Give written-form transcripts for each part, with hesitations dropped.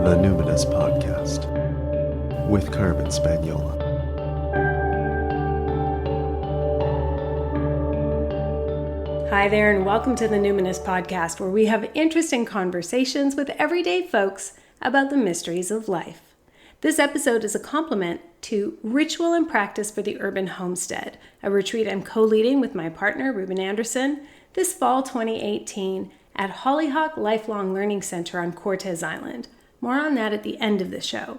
The Numinous Podcast with Carmen Spagnola. Hi there, and welcome to the Numinous Podcast, where we have interesting conversations with everyday folks about the mysteries of life. This episode is a complement to Ritual and Practice for the Urban Homestead, a retreat I'm co-leading with my partner, Ruben Anderson, this fall 2018 at Hollyhock Lifelong Learning Center on Cortez Island. More on that at the end of the show.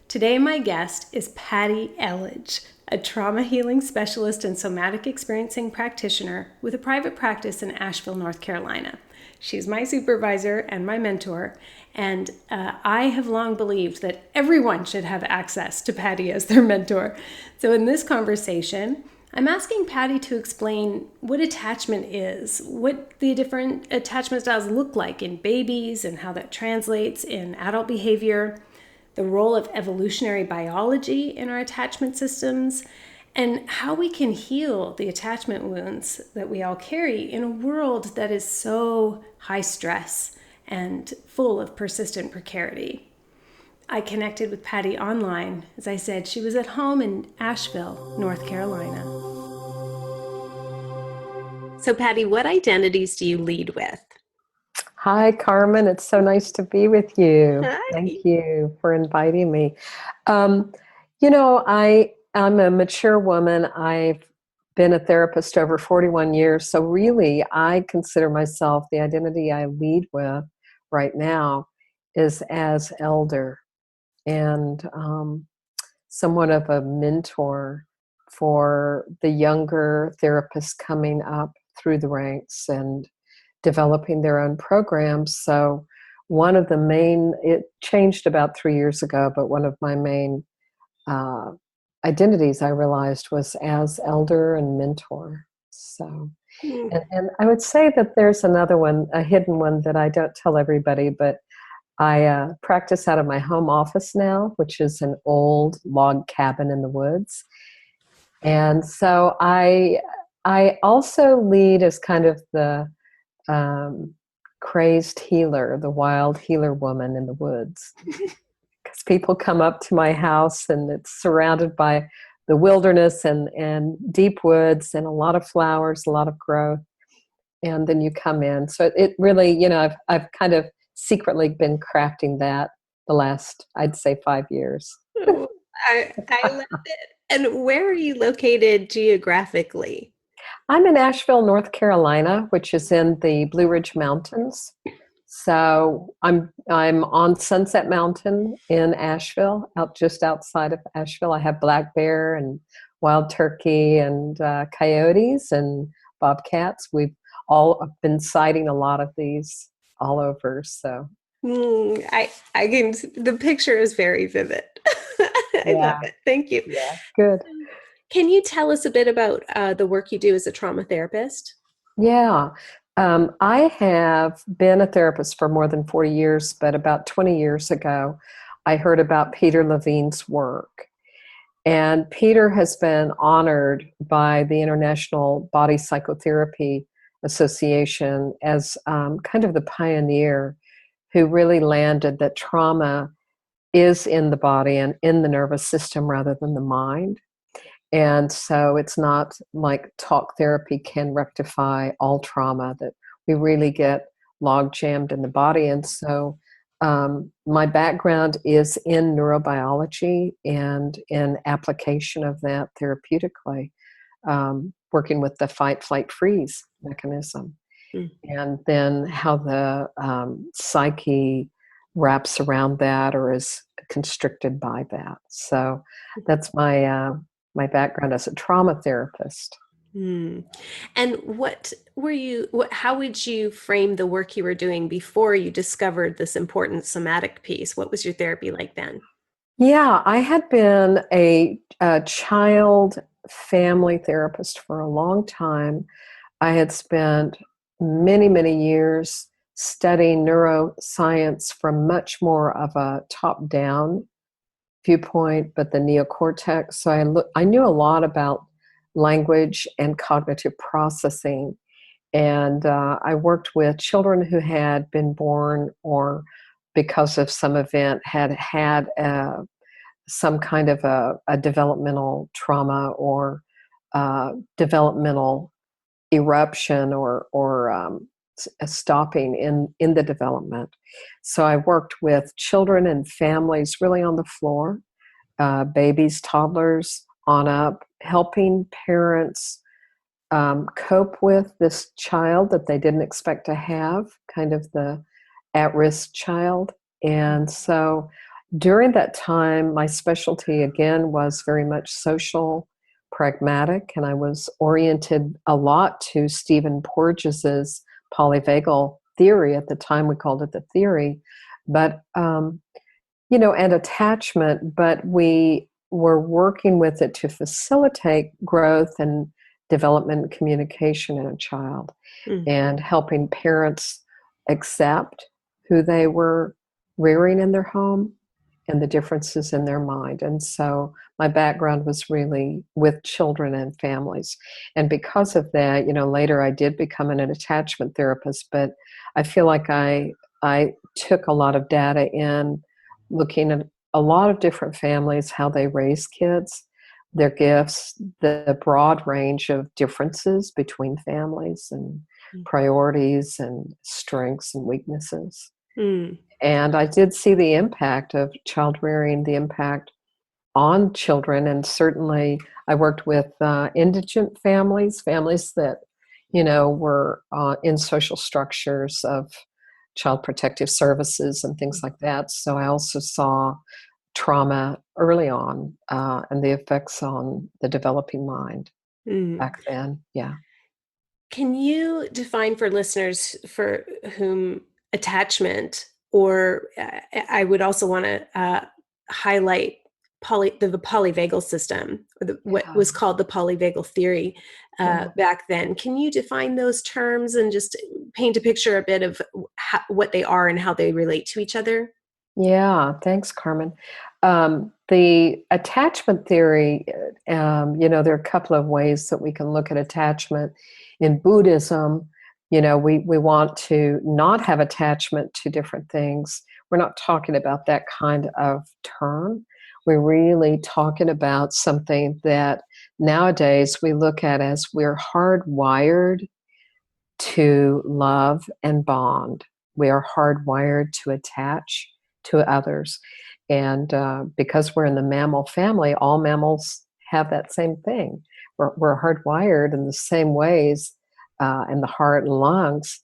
Today, my guest is Patti Elledge, a trauma healing specialist and somatic experiencing practitioner with a private practice in Asheville, North Carolina. She's my supervisor and my mentor, and I have long believed that everyone should have access to Patti as their mentor. So in this conversation, I'm asking Patti to explain what attachment is, what the different attachment styles look like in babies and how that translates in adult behavior, the role of evolutionary biology in our attachment systems, and how we can heal the attachment wounds that we all carry in a world that is so high stress and full of persistent precarity. I connected with Patti online. As I said, she was at home in Asheville, North Carolina. So Patti, what identities do you lead with? Hi, Carmen. It's so nice to be with you. Hi. Thank you for inviting me. I'm a mature woman. I've been a therapist over 41 years. So really, I consider myself, the identity I lead with right now is as elder and somewhat of a mentor for the younger therapists coming up through the ranks and developing their own programs. So one of the main, it changed about 3 years ago, but one of my main identities I realized was as elder and mentor. So, and I would say that there's another one, a hidden one that I don't tell everybody, but I practice out of my home office now, which is an old log cabin in the woods. And so I also lead as kind of the crazed healer, the wild healer woman in the woods. Because people come up to my house and it's surrounded by the wilderness and deep woods and a lot of flowers, a lot of growth. And then you come in. So it really, I've kind of secretly been crafting that the last, I'd say, 5 years. I love it. And where are you located geographically? I'm in Asheville, North Carolina, which is in the Blue Ridge Mountains. So I'm on Sunset Mountain in Asheville, just outside of Asheville. I have black bear and wild turkey and coyotes and bobcats. We've all been sighting a lot of these all over. So I can. The picture is very vivid. I love it. Thank you. Yeah, good. Can you tell us a bit about the work you do as a trauma therapist? Yeah. I have been a therapist for more than 40 years, but about 20 years ago, I heard about Peter Levine's work. And Peter has been honored by the International Body Psychotherapy Association as kind of the pioneer who really landed that trauma is in the body and in the nervous system rather than the mind. And so it's not like talk therapy can rectify all trauma, that we really get log jammed in the body. And so my background is in neurobiology and in application of that therapeutically, working with the fight, flight, freeze mechanism. And then how the psyche wraps around that or is constricted by that. So that's my background as a trauma therapist. And how would you frame the work you were doing before you discovered this important somatic piece? What was your therapy like then? Yeah, I had been a child family therapist for a long time. I had spent many, many years studying neuroscience from much more of a top-down viewpoint, but the neocortex. So I knew a lot about language and cognitive processing. And I worked with children who had been born or because of some event, had some kind of a developmental trauma or developmental eruption or a stopping in the development. So I worked with children and families really on the floor, babies, toddlers on up, helping parents cope with this child that they didn't expect to have, kind of the at-risk child. And so during that time, my specialty again was very much social, pragmatic, and I was oriented a lot to Stephen Porges's polyvagal theory. At the time, we called it the theory, but and attachment. But we were working with it to facilitate growth and development and communication in a child, and helping parents accept who they were rearing in their home and the differences in their mind. And so my background was really with children and families. And because of that, later I did become an attachment therapist, but I feel like I took a lot of data in, looking at a lot of different families, how they raise kids, their gifts, the broad range of differences between families and priorities and strengths and weaknesses. And I did see the impact of child rearing, the impact on children. And certainly I worked with indigent families that, were in social structures of child protective services and things like that. So I also saw trauma early on and the effects on the developing mind back then. Yeah. Can you define for listeners for whom attachment, or I would also want to highlight the polyvagal system, or what was called the polyvagal theory back then. Can you define those terms and just paint a picture a bit of what they are and how they relate to each other? Yeah, thanks, Carmen. The attachment theory, there are a couple of ways that we can look at attachment. In Buddhism, we want to not have attachment to different things. We're not talking about that kind of term. We're really talking about something that nowadays we look at as we're hardwired to love and bond. We are hardwired to attach to others. And because we're in the mammal family, all mammals have that same thing. We're hardwired in the same ways in the heart and lungs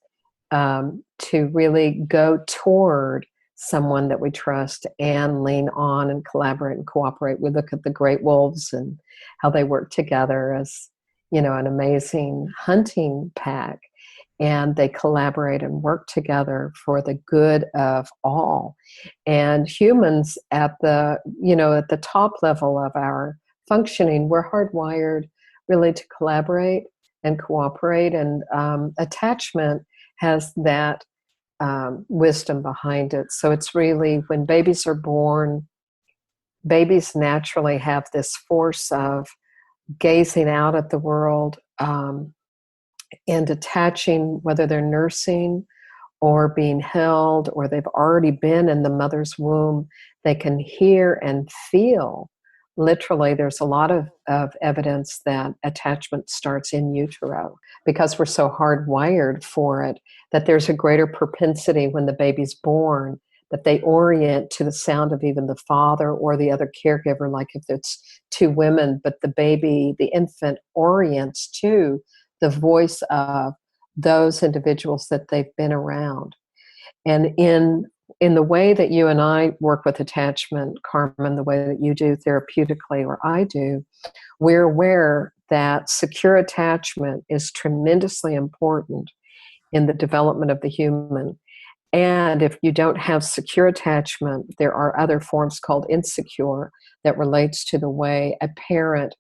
to really go toward someone that we trust and lean on and collaborate and cooperate. We look at the great wolves and how they work together as, an amazing hunting pack. And they collaborate and work together for the good of all. And humans at the top level of our functioning, we're hardwired really to collaborate and cooperate. And attachment has that wisdom behind it. So it's really, when babies are born, babies naturally have this force of gazing out at the world, and attaching, whether they're nursing or being held or they've already been in the mother's womb, they can hear and feel. Literally, there's a lot of evidence that attachment starts in utero because we're so hardwired for it, that there's a greater propensity when the baby's born that they orient to the sound of even the father or the other caregiver, like if it's two women, but the infant orients to the voice of those individuals that they've been around. And in the way that you and I work with attachment, Carmen, the way that you do therapeutically or I do, we're aware that secure attachment is tremendously important in the development of the human. And if you don't have secure attachment, there are other forms called insecure that relates to the way a parent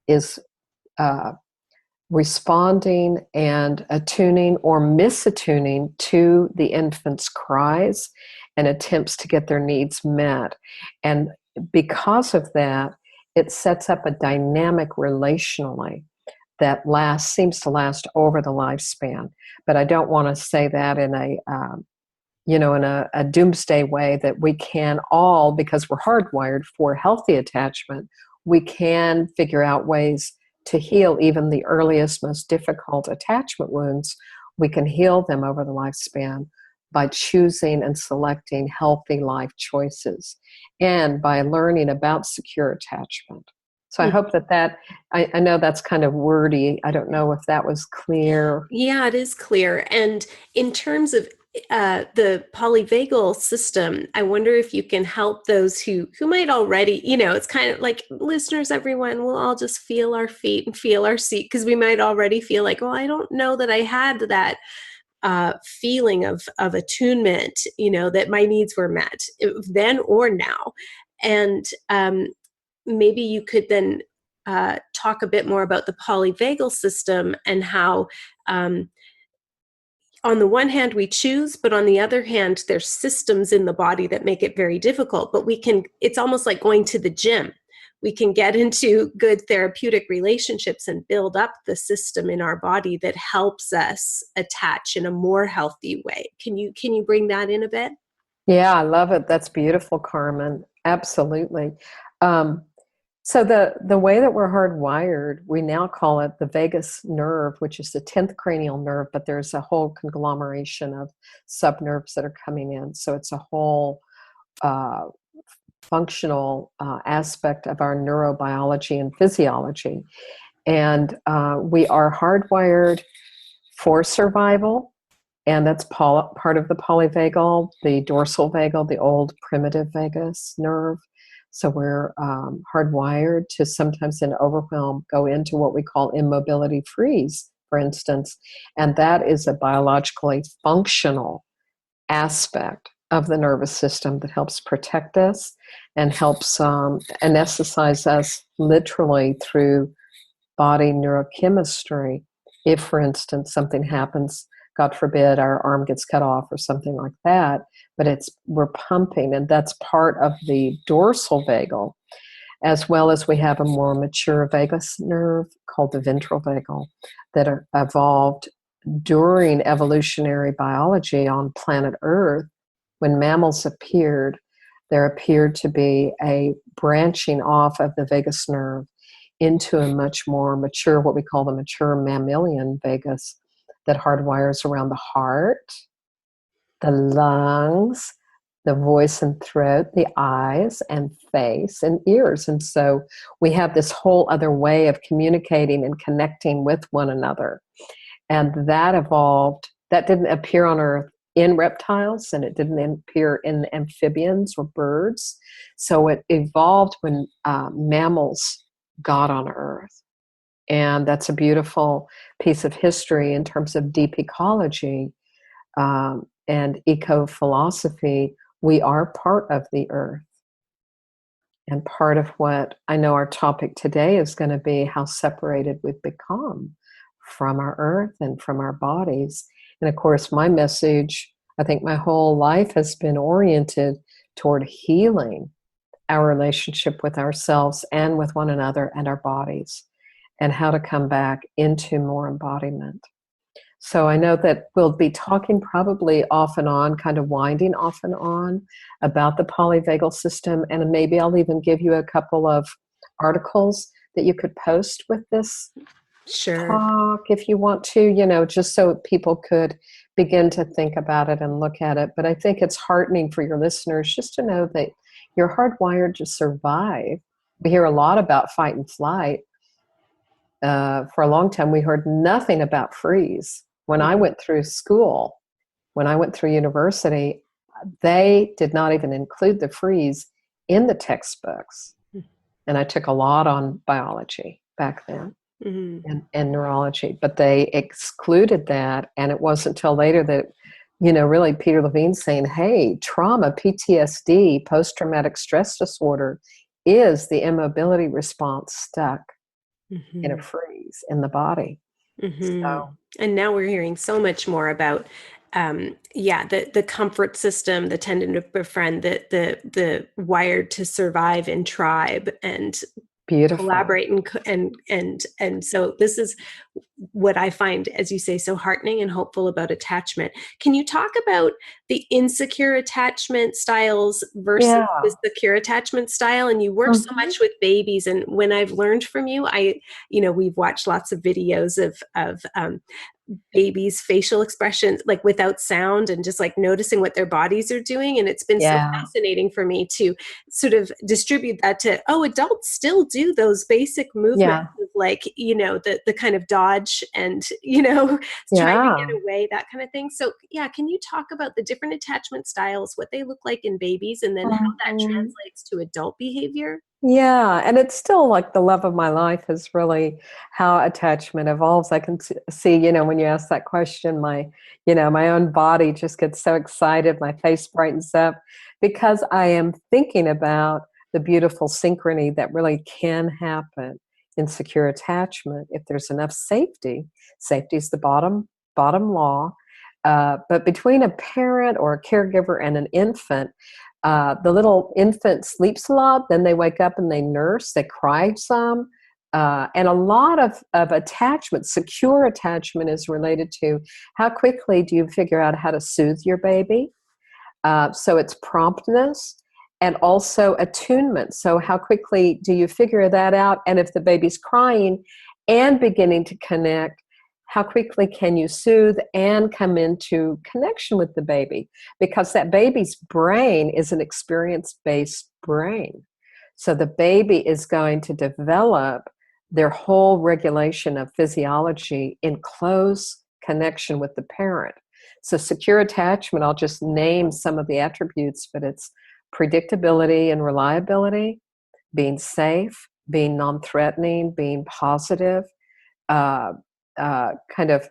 is responding and attuning or misattuning to the infant's cries and attempts to get their needs met. And because of that, it sets up a dynamic relationally that seems to last over the lifespan. But I don't want to say that in a in a doomsday way, that we can all, because we're hardwired for healthy attachment, we can figure out ways to heal even the earliest, most difficult attachment wounds. We can heal them over the lifespan by choosing and selecting healthy life choices and by learning about secure attachment. So I hope that I know that's kind of wordy. I don't know if that was clear. Yeah, it is clear. And in terms of the polyvagal system, I wonder if you can help those who might already, it's kind of like, listeners, everyone, we'll all just feel our feet and feel our seat, because we might already feel like, oh, I don't know that I had that feeling of attunement, that my needs were met then or now. And maybe you could then talk a bit more about the polyvagal system and how, on the one hand, we choose, but on the other hand, there's systems in the body that make it very difficult. But it's almost like going to the gym. We can get into good therapeutic relationships and build up the system in our body that helps us attach in a more healthy way. Can you bring that in a bit? Yeah, I love it. That's beautiful, Carmen. Absolutely. So the way that we're hardwired, we now call it the vagus nerve, which is the 10th cranial nerve, but there's a whole conglomeration of subnerves that are coming in. So it's a whole functional aspect of our neurobiology and physiology. And we are hardwired for survival. And that's part of the polyvagal, the dorsal vagal, the old primitive vagus nerve. So we're hardwired to sometimes in overwhelm go into what we call immobility freeze, for instance. And that is a biologically functional aspect of the nervous system that helps protect us and helps anesthetize us literally through body neurochemistry. If, for instance, something happens, God forbid, our arm gets cut off or something like that, but we're pumping, and that's part of the dorsal vagal, as well as we have a more mature vagus nerve called the ventral vagal that evolved during evolutionary biology on planet Earth. When mammals appeared, there appeared to be a branching off of the vagus nerve into a much more mature, what we call the mature mammalian vagus, that hardwires around the heart, the lungs, the voice and throat, the eyes and face and ears. And so we have this whole other way of communicating and connecting with one another. And that evolved, that didn't appear on Earth in reptiles, and it didn't appear in amphibians or birds. So it evolved when mammals got on Earth. And that's a beautiful piece of history in terms of deep ecology and eco-philosophy. We are part of the Earth. And part of what I know our topic today is going to be how separated we've become from our Earth and from our bodies. And of course, my message, I think my whole life has been oriented toward healing our relationship with ourselves and with one another and our bodies, and how to come back into more embodiment. So I know that we'll be talking probably off and on, kind of winding off and on about the polyvagal system. And maybe I'll even give you a couple of articles that you could post with this talk if you want to, just so people could begin to think about it and look at it. But I think it's heartening for your listeners just to know that you're hardwired to survive. We hear a lot about fight and flight. For a long time, we heard nothing about freeze. When I went through school, when I went through university, they did not even include the freeze in the textbooks. And I took a lot on biology back then and neurology, but they excluded that. And it wasn't until later that, really Peter Levine saying, hey, trauma, PTSD, post-traumatic stress disorder is the immobility response stuck in a freeze in the body. So. And now we're hearing so much more about, the comfort system, the tendon to befriend, the wired to survive in tribe, and Beautiful. collaborate and so this is what I find, as you say, so heartening and hopeful about attachment. Can you talk about the insecure attachment styles versus Yeah. the secure attachment style? And you work so Mhm. much with babies, and when I've learned from you, we've watched lots of videos of babies' facial expressions, like without sound, and just like noticing what their bodies are doing. And it's been so Yeah. fascinating for me to sort of distribute that to, adults still do those basic movements Yeah. of, like, the kind of dodge and, trying to Yeah. get away, that kind of thing. So yeah, can you talk about the different attachment styles, what they look like in babies, and then how that Mhm. translates to adult behavior? Yeah, and it's still like the love of my life is really how attachment evolves. I can see, when you ask that question, my own body just gets so excited. My face brightens up because I am thinking about the beautiful synchrony that really can happen in secure attachment if there's enough safety. Safety is the bottom law. But between a parent or a caregiver and an infant, the little infant sleeps a lot, then they wake up and they nurse, they cry some. And a lot of attachment, secure attachment, is related to how quickly do you figure out how to soothe your baby. So it's promptness and also attunement. So how quickly do you figure that out? And if the baby's crying and beginning to connect, how quickly can you soothe and come into connection with the baby? Because that baby's brain is an experience-based brain. So the baby is going to develop their whole regulation of physiology in close connection with the parent. So secure attachment, I'll just name some of the attributes, but it's predictability and reliability, being safe, being non-threatening, being positive, uh, kind of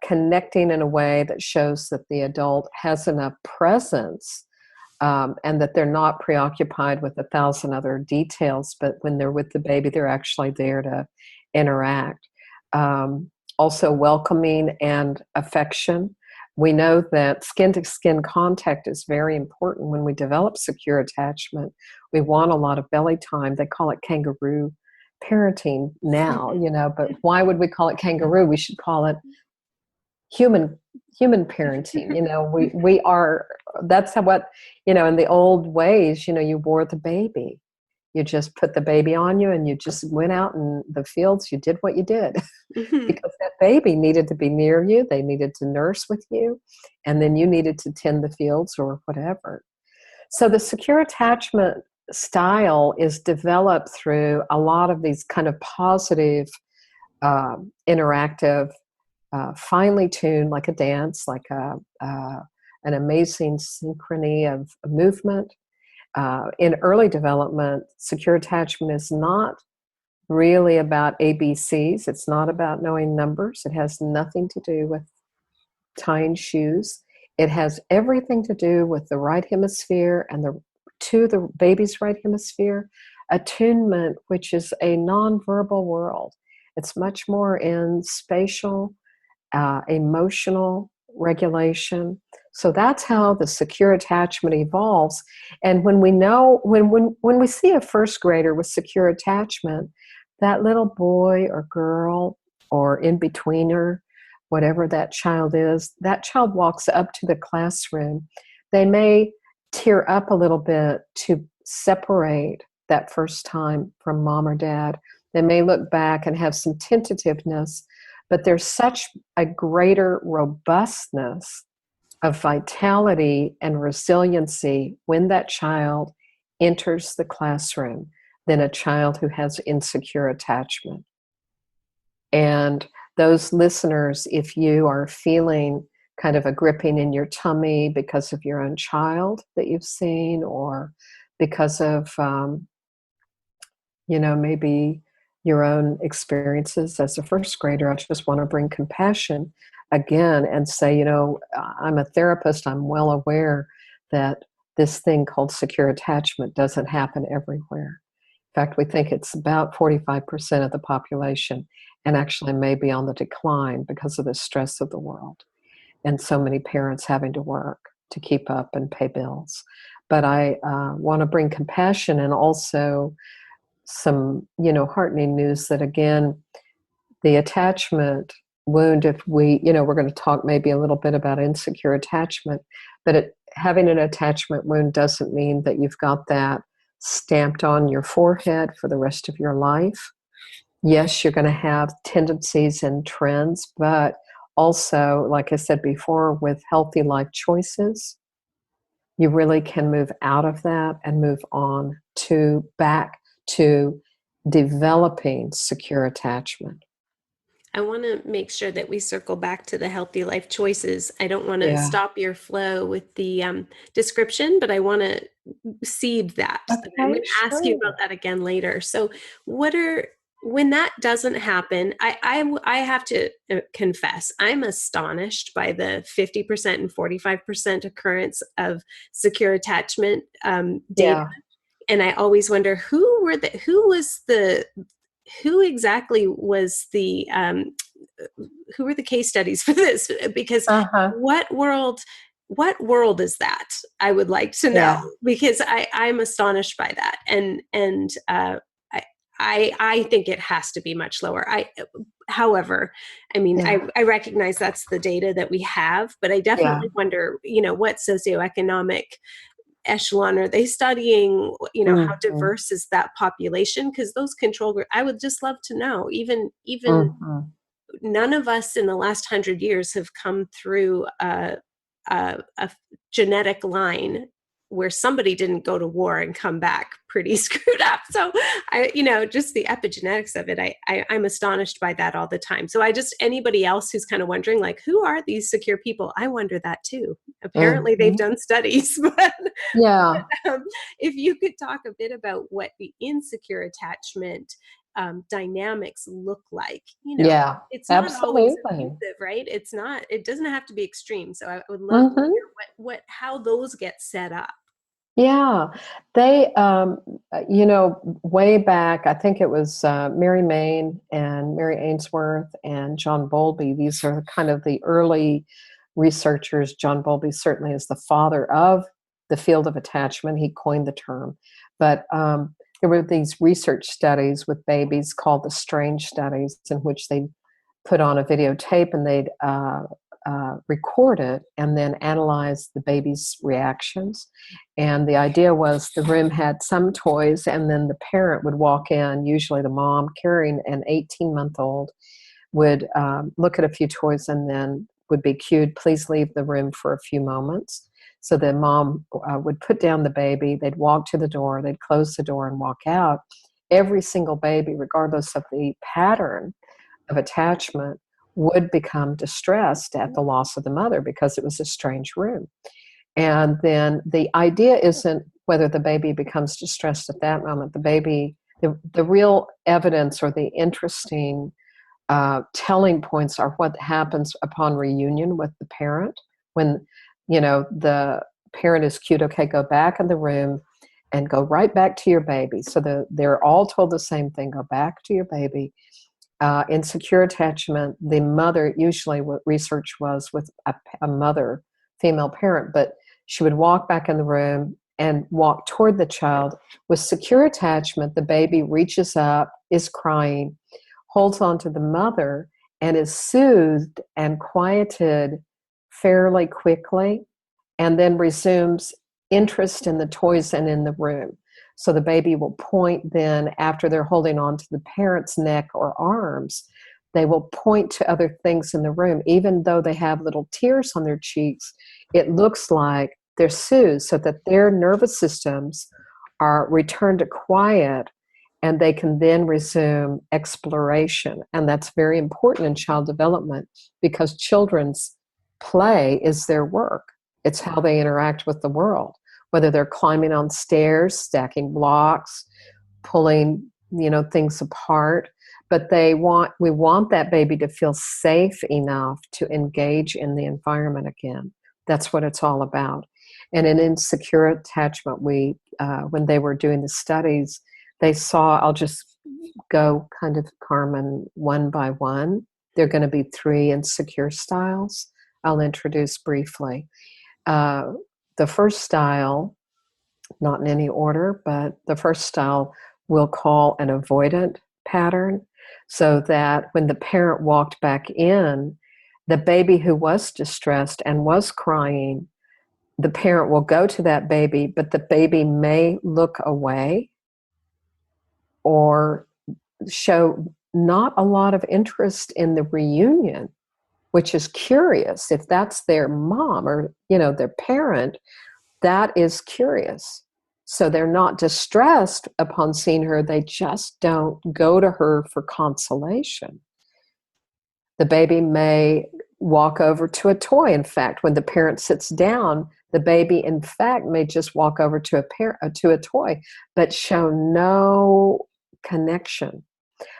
connecting in a way that shows that the adult has enough presence, and that they're not preoccupied with 1,000 other details, but when they're with the baby, they're actually there to interact. Also, welcoming and affection. We know that skin to skin contact is very important when we develop secure attachment. We want a lot of belly time. They call it kangaroo parenting now, but why would we call it kangaroo? We should call it human parenting. We are, that's how, what, in the old ways, you wore the baby. You just put the baby on you and you just went out in the fields. You did what you did because that baby needed to be near you. They needed to nurse with you, and then you needed to tend the fields or whatever. So the secure attachment style is developed through a lot of these kind of positive, interactive, finely tuned, like a dance, like an amazing synchrony of movement. In early development, secure attachment is not really about ABCs. It's not about knowing numbers. It has nothing to do with tying shoes. It has everything to do with the right hemisphere and the baby's right hemisphere. Attunement, which is a nonverbal world. It's much more in spatial, emotional regulation. So that's how the secure attachment evolves. And when we see a first grader with secure attachment, that little boy or girl or in-betweener, whatever that child is, that child walks up to the classroom. They may tear up a little bit to separate that first time from mom or dad. They may look back and have some tentativeness, but there's such a greater robustness of vitality and resiliency when that child enters the classroom than a child who has insecure attachment. And those listeners, if you are feeling kind of a gripping in your tummy because of your own child that you've seen, or because of, maybe your own experiences as a first grader, I just want to bring compassion again and say, I'm a therapist. I'm well aware that this thing called secure attachment doesn't happen everywhere. In fact, we think it's about 45% of the population, and actually may be on the decline because of the stress of the world and so many parents having to work to keep up and pay bills. But I want to bring compassion and also some, heartening news that, again, the attachment wound, if we, we're going to talk maybe a little bit about insecure attachment, but having an attachment wound doesn't mean that you've got that stamped on your forehead for the rest of your life. Yes, you're going to have tendencies and trends, but also, like I said before, with healthy life choices, you really can move out of that and move on to back to developing secure attachment. I want to make sure that we circle back to the healthy life choices. I don't want to Yeah. stop your flow with the description, but I want to seed that. Okay, And I'm going to ask you about that again later. So when that doesn't happen, I have to confess, I'm astonished by the 50% and 45% occurrence of secure attachment data. Yeah. And I always wonder who exactly was who were the case studies for this? Because what world is that? I would like to know, because I'm astonished by that. And I think it has to be much lower. However, I mean, I recognize that's the data that we have, but I definitely wonder, what socioeconomic echelon are they studying? How diverse is that population? Because those control group, I would just love to know. Even none of us in the last 100 years have come through a genetic line where somebody didn't go to war and come back pretty screwed up. So just the epigenetics of it, I'm astonished by that all the time. So anybody else who's kind of wondering, like, who are these secure people? I wonder that too. Apparently they've done studies, but if you could talk a bit about what the insecure attachment dynamics look like, it's not always abusive, right? It doesn't have to be extreme. So I would love to hear how those get set up. Yeah, they, way back, I think it was Mary Main and Mary Ainsworth and John Bowlby. These are kind of the early researchers. John Bowlby certainly is the father of the field of attachment. He coined the term. But there were these research studies with babies called the Strange studies, in which they put on a videotape and they'd record it and then analyze the baby's reactions. And the idea was the room had some toys, and then the parent would walk in, usually the mom carrying an 18-month-old, would look at a few toys and then would be cued, please leave the room for a few moments. So the mom would put down the baby, they'd walk to the door, they'd close the door and walk out. Every single baby, regardless of the pattern of attachment, would become distressed at the loss of the mother because it was a strange room. And then the idea isn't whether the baby becomes distressed at that moment. The real evidence or the interesting telling points are what happens upon reunion with the parent. When, the parent is cued, okay, go back in the room and go right back to your baby. So they're all told the same thing, go back to your baby. In secure attachment, the mother, usually what research was with a mother, female parent, but she would walk back in the room and walk toward the child. With secure attachment, the baby reaches up, is crying, holds on to the mother, and is soothed and quieted fairly quickly, and then resumes interest in the toys and in the room. So the baby will point then, after they're holding on to the parent's neck or arms, they will point to other things in the room. Even though they have little tears on their cheeks, it looks like they're soothed so that their nervous systems are returned to quiet, and they can then resume exploration. And that's very important in child development, because children's play is their work. It's how they interact with the world, whether they're climbing on stairs, stacking blocks, pulling, things apart. But we want that baby to feel safe enough to engage in the environment again. That's what it's all about. And in insecure attachment, when they were doing the studies, they saw, I'll just go kind of, Carmen, one by one. There are going to be 3 insecure styles I'll introduce briefly. The first style, not in any order, but the first style we'll call an avoidant pattern, so that when the parent walked back in, the baby who was distressed and was crying, the parent will go to that baby, but the baby may look away or show not a lot of interest in the reunion, which is curious. If that's their mom or, their parent, that is curious. So they're not distressed upon seeing her. They just don't go to her for consolation. The baby may walk over to a toy. In fact, when the parent sits down, the baby, in fact, may just walk over to a toy, but show no connection.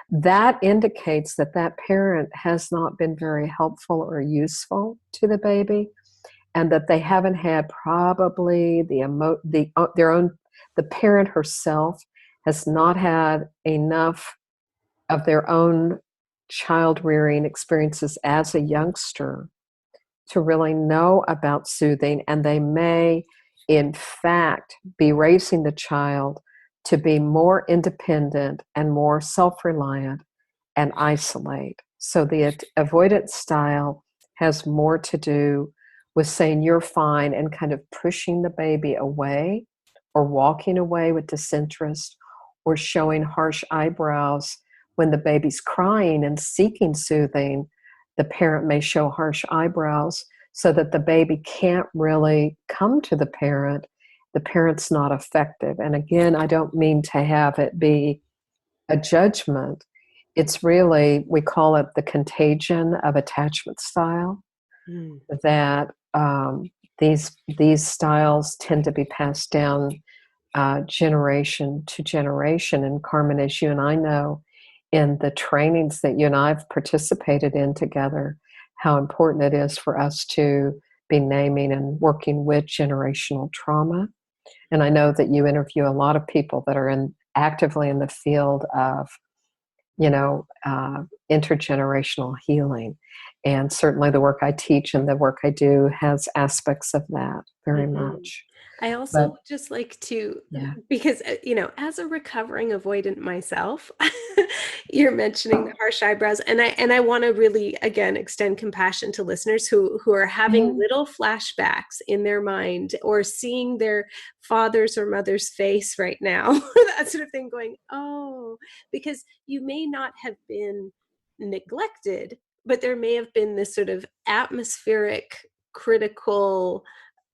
That indicates that that parent has not been very helpful or useful to the baby, and that they haven't had probably the parent herself has not had enough of their own child rearing experiences as a youngster to really know about soothing, and they may, in fact, be raising the child to be more independent and more self-reliant and isolate. So the avoidant style has more to do with saying you're fine and kind of pushing the baby away, or walking away with disinterest, or showing harsh eyebrows when the baby's crying and seeking soothing. The parent may show harsh eyebrows so that the baby can't really come to the parent. The parent's not effective. And again, I don't mean to have it be a judgment. It's really, we call it the contagion of attachment style, that these styles tend to be passed down generation to generation. And Carmen, as you and I know, in the trainings that you and I have participated in together, how important it is for us to be naming and working with generational trauma. And I know that you interview a lot of people that are actively in the field of, intergenerational healing. And certainly the work I teach and the work I do has aspects of that very much. I also would just like to, Yeah. because, as a recovering avoidant myself, you're mentioning the harsh eyebrows, and I want to really, again, extend compassion to listeners who are having little flashbacks in their mind, or seeing their father's or mother's face right now, that sort of thing, going, oh, because you may not have been neglected, but there may have been this sort of atmospheric, critical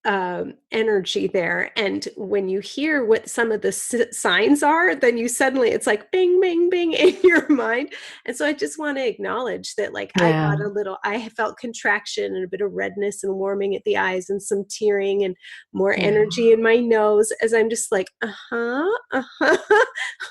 energy there. And when you hear what some of the signs are, then you suddenly, it's like bing, bing, bing in your mind. And so I just want to acknowledge that, I felt contraction and a bit of redness and warming at the eyes and some tearing and more energy in my nose, as I'm just like,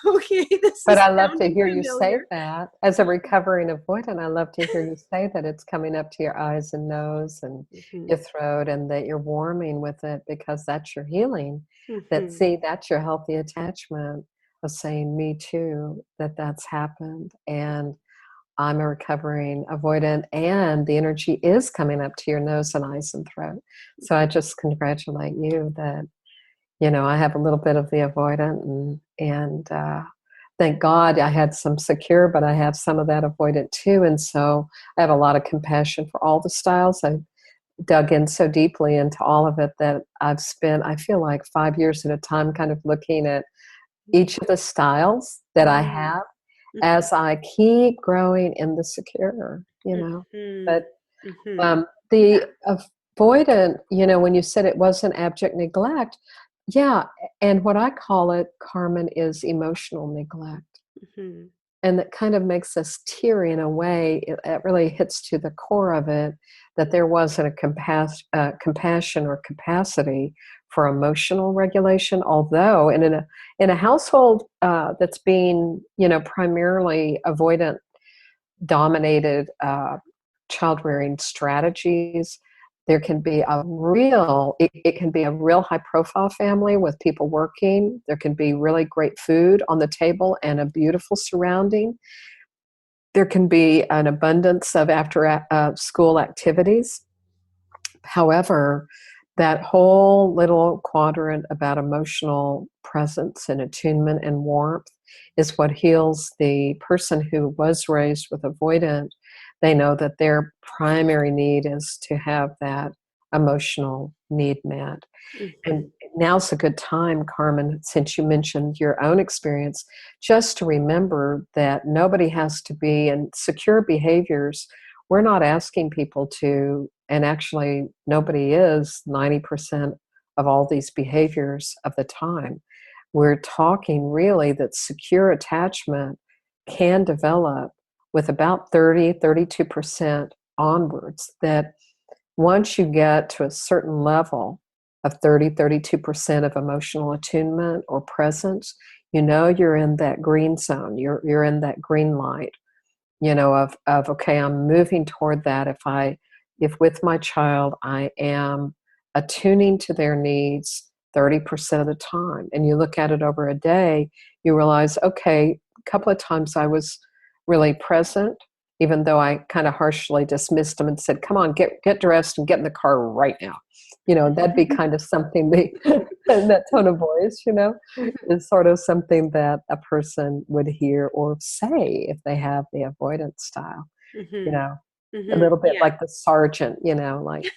okay, this But is I love to sounding hear you say familiar. that. As a recovering avoidant, I love to hear you say that it's coming up to your eyes and nose and your throat, and that you're warming with it, because that's your healing. That's your healthy attachment of saying, me too, that's happened. And I'm a recovering avoidant, and the energy is coming up to your nose and eyes and throat. So I just congratulate you that, I have a little bit of the avoidant, and thank God I had some secure, but I have some of that avoidant too. And so I have a lot of compassion for all the styles. I dug in so deeply into all of it that I've spent, I feel like, 5 years at a time kind of looking at each of the styles that I have as I keep growing in the secure, But the avoidant, when you said it wasn't abject neglect, yeah, and what I call it, Carmen, is emotional neglect. And that kind of makes us teary in a way. It really hits to the core of it, that there wasn't a compassion or capacity for emotional regulation. Although in a household that's being, primarily avoidant dominated child rearing strategies, there can be it can be a real high profile family with people working. There can be really great food on the table and a beautiful surrounding. There can be an abundance of after school activities. However, that whole little quadrant about emotional presence and attunement and warmth is what heals the person who was raised with avoidant. They know that their primary need is to have that emotional need met. Mm-hmm. And now's a good time, Carmen, since you mentioned your own experience, just to remember that nobody has to be in secure behaviors. We're not asking people to, and actually nobody is 90% of all these behaviors of the time. We're talking really that secure attachment can develop with about 32% onwards, that once you get to a certain level of 32% of emotional attunement or presence, you know you're in that green zone. You're in that green light, of okay, I'm moving toward that. If with my child I am attuning to their needs 30% of the time, and you look at it over a day, you realize, okay, a couple of times I was really present, even though I kind of harshly dismissed them and said, come on, get dressed and get in the car right now. That'd be kind of something that tone of voice, is sort of something that a person would hear or say if they have the avoidance style, Mm-hmm. a little bit Yeah. like the sergeant, like.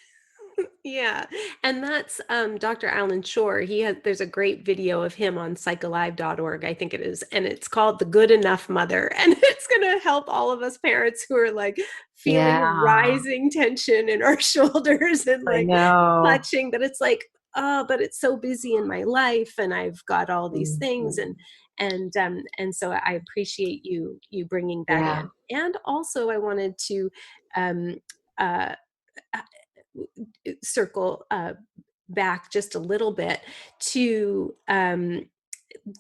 Yeah. And that's Dr. Alan Shore. There's a great video of him on psychalive.org, I think it is, and it's called The Good Enough Mother. And it's going to help all of us parents who are like feeling Yeah, rising tension in our shoulders and I like know. clutching, but it's like, oh, but it's so busy in my life and I've got all these things, Mhm. and so I appreciate you bringing that Yeah. in. And also I wanted to um uh circle back just a little bit to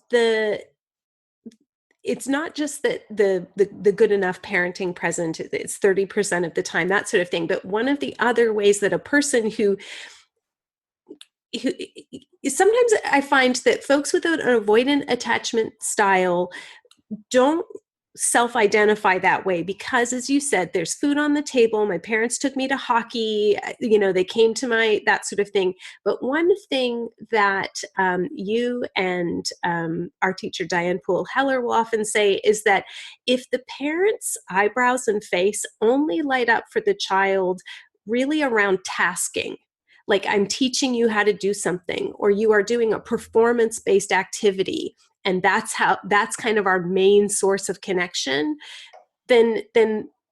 the it's not just that the good enough parenting present, it's 30% of the time, that sort of thing, but one of the other ways that a person who sometimes I find that folks with an avoidant attachment style don't self-identify that way because, as you said, there's food on the table. My parents took me to hockey, they came to that sort of thing. But one thing that you and our teacher Diane Poole Heller will often say is that if the parents' eyebrows and face only light up for the child really around tasking, like I'm teaching you how to do something, or you are doing a performance-based activity, and that's kind of our main source of connection, then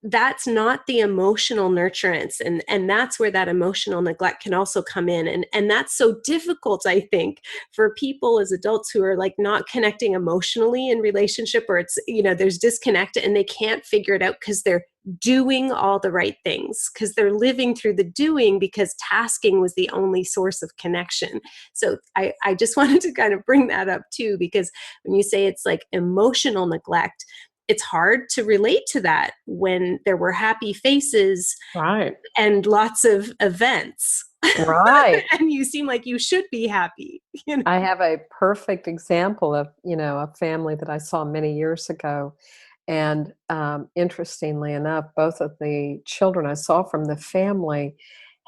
that's not the emotional nurturance, and that's where that emotional neglect can also come in, and that's so difficult, I think, for people as adults who are like not connecting emotionally in relationship, or it's there's disconnect and they can't figure it out because they're doing all the right things, because they're living through the doing, because tasking was the only source of connection. So I just wanted to kind of bring that up too, because when you say it's like emotional neglect, it's hard to relate to that when there were happy faces Right. and lots of events. Right. And you seem like you should be happy. I have a perfect example of, a family that I saw many years ago. And interestingly enough, both of the children I saw from the family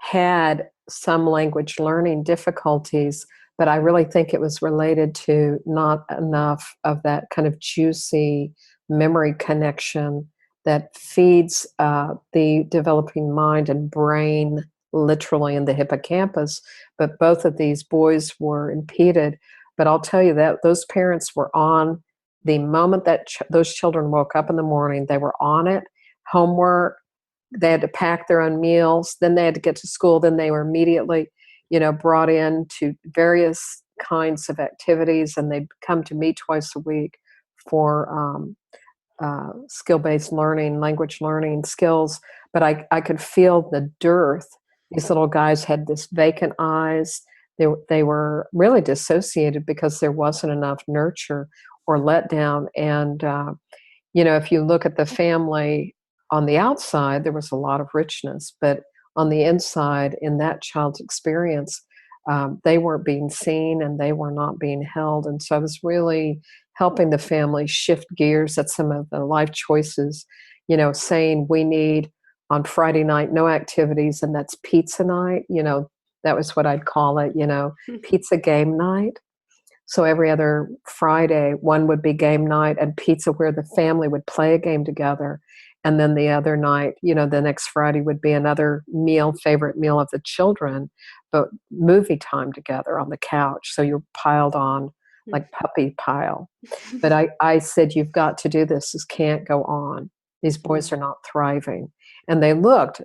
had some language learning difficulties, but I really think it was related to not enough of that kind of juicy memory connection that feeds the developing mind and brain, literally in the hippocampus. But both of these boys were impeded. But I'll tell you that those parents were on the moment that those children woke up in the morning. They were on it. Homework, they had to pack their own meals, then they had to get to school, then they were immediately brought in to various kinds of activities, and they'd come to me twice a week for skill-based learning, language learning skills. But I could feel the dearth. These little guys had this vacant eyes. They were really dissociated because there wasn't enough nurture or letdown. And if you look at the family on the outside, there was a lot of richness, but on the inside, in that child's experience, they weren't being seen and they were not being held. And so I was really helping the family shift gears at some of the life choices, saying we need on Friday night no activities, and that's pizza night. That was what I'd call it, pizza game night. So every other Friday, one would be game night and pizza where the family would play a game together. And then the other night, the next Friday would be another meal, favorite meal of the children, but movie time together on the couch. So you're piled on like puppy pile. But I said, you've got to do this. This can't go on. These boys are not thriving. And they looked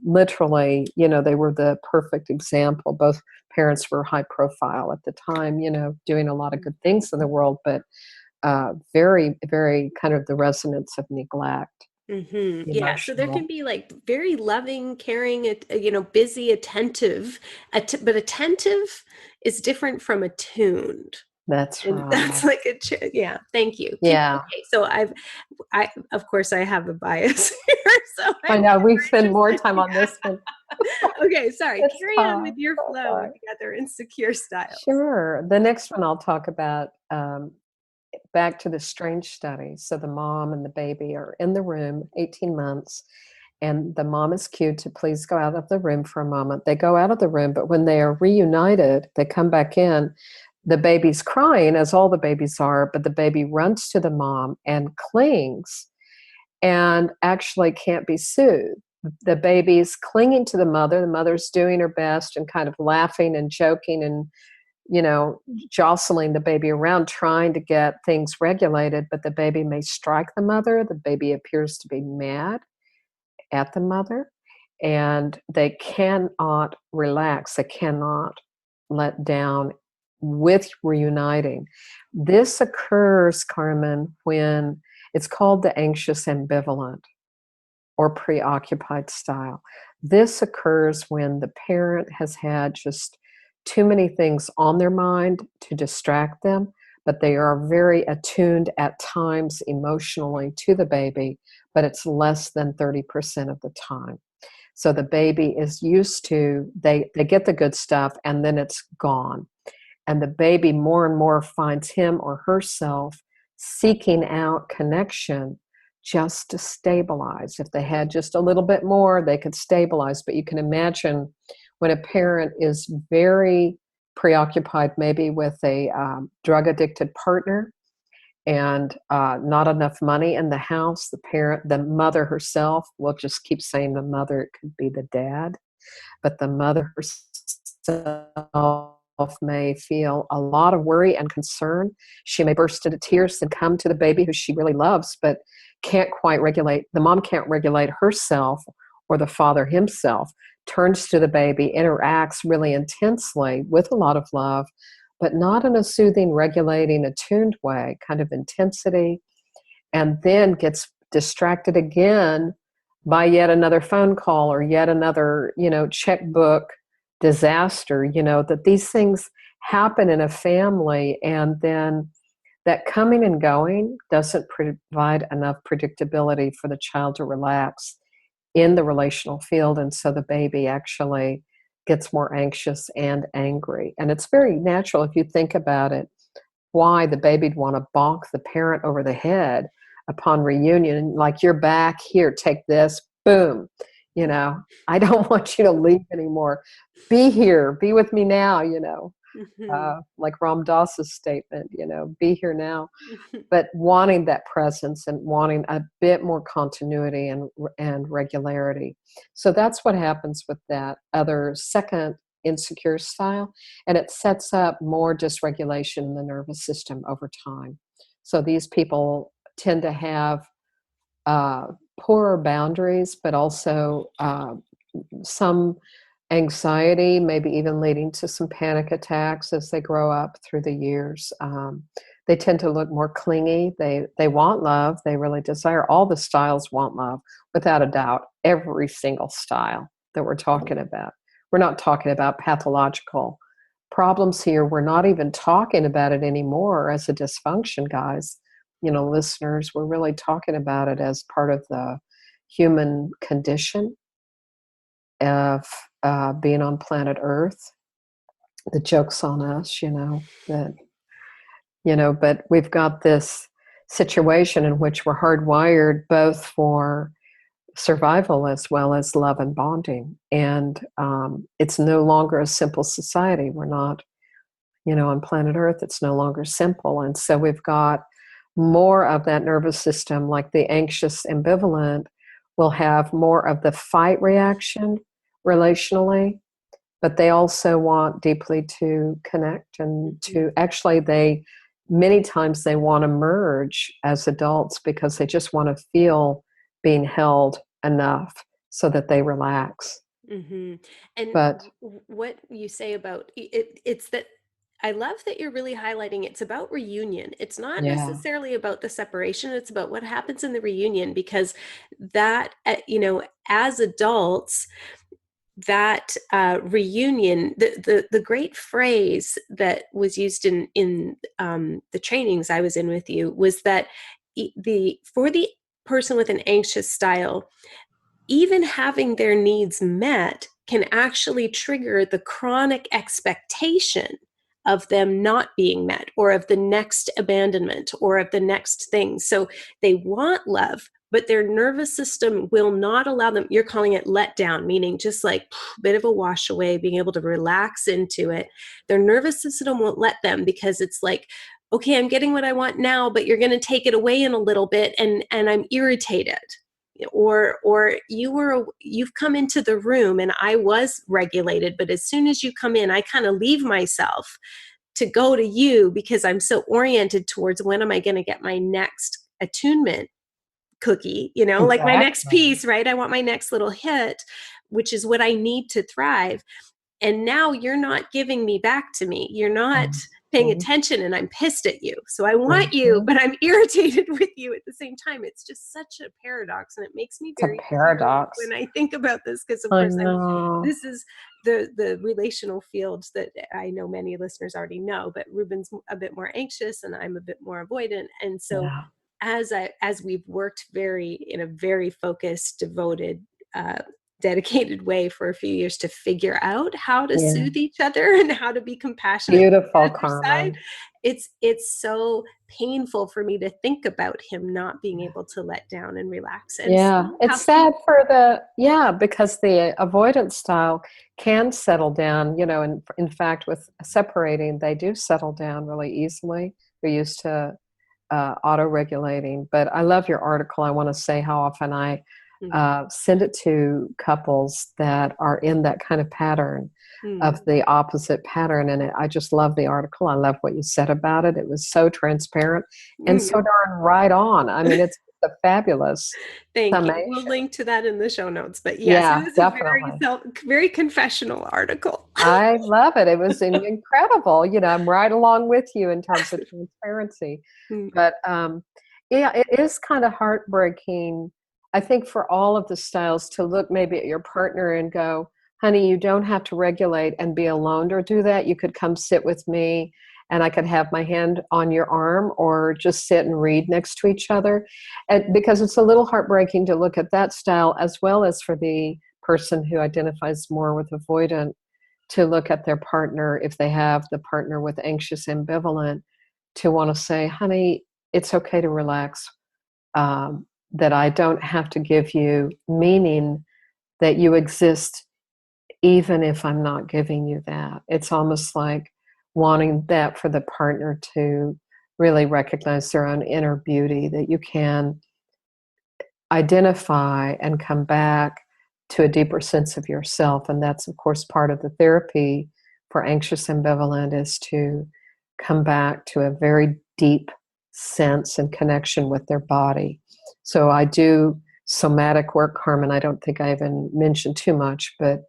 literally, they were the perfect example. Both parents were high profile at the time, doing a lot of good things in the world, but very, very kind of the resonance of neglect. Mm-hmm. Yeah. So there can be like very loving, caring, busy, attentive, but attentive is different from attuned. That's And right. that's like yeah. Thank you. Yeah. Okay. So I of course I have a bias here. So I know we spend more time on this one. Okay. Sorry. It's Carry on with your flow with the other insecure styles. Sure. The next one I'll talk about, back to the strange study. So the mom and the baby are in the room, 18 months, and the mom is cued to please go out of the room for a moment. They go out of the room, but when they are reunited, they come back in. The baby's crying, as all the babies are, but the baby runs to the mom and clings and actually can't be soothed. The baby's clinging to the mother's doing her best and kind of laughing and joking and jostling the baby around, trying to get things regulated, but the baby may strike the mother. The baby appears to be mad at the mother, and they cannot relax. They cannot let down with reuniting. This occurs, Carmen, when it's called the anxious ambivalent or preoccupied style. This occurs when the parent has had just too many things on their mind to distract them, but they are very attuned at times emotionally to the baby, but it's less than 30% of the time. So the baby is used to, they get the good stuff and then it's gone. And the baby more and more finds him or herself seeking out connection just to stabilize. If they had just a little bit more, they could stabilize. But you can imagine when a parent is very preoccupied, maybe with a drug-addicted partner and not enough money in the house, the mother herself, we'll just keep saying the mother, it could be the dad, but the mother herself may feel a lot of worry and concern. She may burst into tears and come to the baby who she really loves, but can't quite regulate. The mom can't regulate herself, or the father himself turns to the baby, interacts really intensely with a lot of love, but not in a soothing, regulating, attuned way, kind of intensity, and then gets distracted again by yet another phone call or yet another, checkbook disaster, that these things happen in a family, and then that coming and going doesn't provide enough predictability for the child to relax in the relational field, and so the baby actually gets more anxious and angry. And it's very natural if you think about it, why the baby'd want to bonk the parent over the head upon reunion, like, you're back, here, take this, boom, I don't want you to leave anymore. Be here, be with me now, like Ram Dass's statement, be here now. But wanting that presence and wanting a bit more continuity and regularity. So that's what happens with that other second insecure style, and it sets up more dysregulation in the nervous system over time. So these people tend to have poorer boundaries, but also some anxiety, maybe even leading to some panic attacks as they grow up through the years. They tend to look more clingy. They want love. They really desire. All the styles want love, without a doubt. Every single style that we're talking about. We're not talking about pathological problems here. We're not even talking about it anymore as a dysfunction, guys. Listeners, we're really talking about it as part of the human condition of being on planet Earth. The joke's on us, that, but we've got this situation in which we're hardwired both for survival as well as love and bonding. And it's no longer a simple society. We're not, on planet Earth. It's no longer simple. And so we've got more of that nervous system, like the anxious ambivalent will have more of the fight reaction relationally, but they also want deeply to connect and to many times they want to merge as adults because they just want to feel being held enough so that they relax. Mm-hmm. And But what you say about it, it's that I love that you're really highlighting it's about reunion. It's not yeah, necessarily about the separation. It's about what happens in the reunion, because that, as adults, that reunion, the great phrase that was used in the trainings I was in with you was that for the person with an anxious style, even having their needs met can actually trigger the chronic expectation of them not being met, or of the next abandonment, or of the next thing. So they want love, but their nervous system will not allow them. You're calling it letdown, meaning just like a bit of a wash away, being able to relax into it. Their nervous system won't let them, because it's like, okay, I'm getting what I want now, but you're going to take it away in a little bit, and I'm irritated. Or you've come into the room and I was regulated, but as soon as you come in, I kind of leave myself to go to you because I'm so oriented towards when am I going to get my next attunement cookie, like my next exactly. piece, right? I want my next little hit, which is what I need to thrive. And now you're not giving me back to me. You're not paying attention, and I'm pissed at you. So I want you, but I'm irritated with you at the same time. It's just such a paradox, and it makes me It's a very paradox. when I think about this, because of I course know. this is the relational field that I know many listeners already know, but Ruben's a bit more anxious and I'm a bit more avoidant. And so as we've worked in a very focused, devoted, dedicated way for a few years to figure out how to soothe each other and how to be compassionate. Beautiful, Carmen. It's so painful for me to think about him not being able to let down and relax. And it's sad because the avoidance style can settle down, and in fact, with separating, they do settle down really easily. They're used to auto-regulating. But I love your article. I want to say how often I send it to couples that are in that kind of pattern of the opposite pattern. And I just love the article. I love what you said about it. It was so transparent and so darn right on. I mean, it's a fabulous Thank summation. you. We'll link to that in the show notes. But yes, it was definitely. a very confessional artitle. I love it. It was incredible. I'm right along with you in terms of transparency. But it is kind of heartbreaking, I think, for all of the styles to look maybe at your partner and go, honey, you don't have to regulate and be alone or do that. You could come sit with me and I could have my hand on your arm or just sit and read next to each other. And because it's a little heartbreaking to look at that style, as well as for the person who identifies more with avoidant, to look at their partner, if they have the partner with anxious ambivalent, to want to say, honey, it's okay to relax. That I don't have to give you meaning that you exist, even if I'm not giving you that. It's almost like wanting that for the partner to really recognize their own inner beauty, that you can identify and come back to a deeper sense of yourself. And that's, of course, part of the therapy for anxious ambivalent, is to come back to a very deep sense and connection with their body. So I do somatic work, Carmen. I don't think I even mentioned too much, but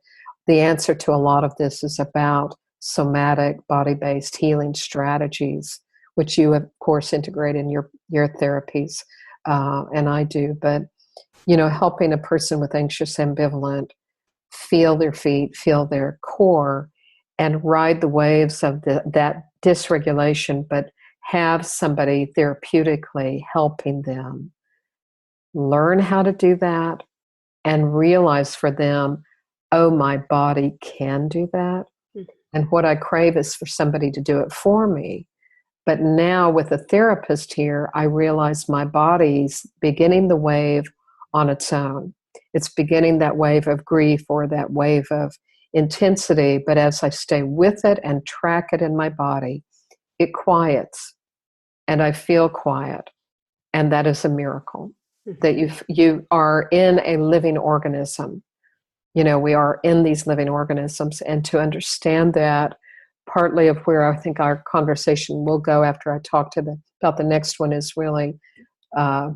the answer to a lot of this is about somatic body-based healing strategies, which you, of course, integrate in your therapies, and I do. But, helping a person with anxious ambivalent feel their feet, feel their core, and ride the waves of that dysregulation, but have somebody therapeutically helping them learn how to do that and realize for them, oh, my body can do that. And what I crave is for somebody to do it for me. But now with a therapist here, I realize my body's beginning the wave on its own. It's beginning that wave of grief or that wave of intensity, but as I stay with it and track it in my body, it quiets and I feel quiet. And that is a miracle that you are in a living organism. We are in these living organisms, and to understand that, partly of where I think our conversation will go after I talk about the next one, is really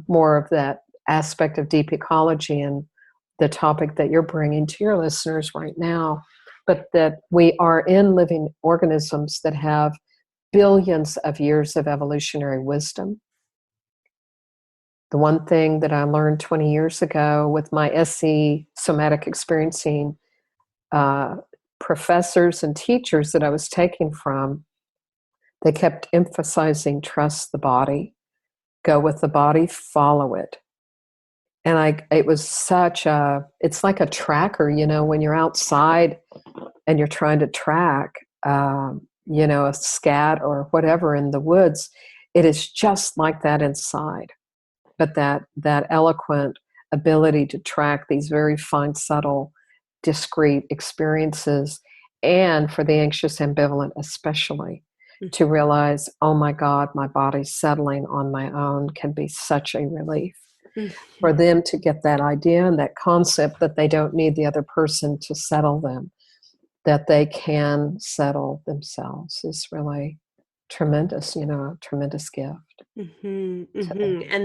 more of that aspect of deep ecology and the topic that you're bringing to your listeners right now, but that we are in living organisms that have billions of years of evolutionary wisdom. The one thing that I learned 20 years ago with my SC somatic experiencing professors and teachers that I was taking from, they kept emphasizing trust the body, go with the body, follow it. And it was it's like a tracker, when you're outside and you're trying to track, a scat or whatever in the woods, it is just like that inside. But that eloquent ability to track these very fine, subtle, discrete experiences, and for the anxious ambivalent especially, to realize, oh my God, my body's settling on my own, can be such a relief. For them to get that idea and that concept that they don't need the other person to settle them, that they can settle themselves, is really tremendous, a tremendous gift. And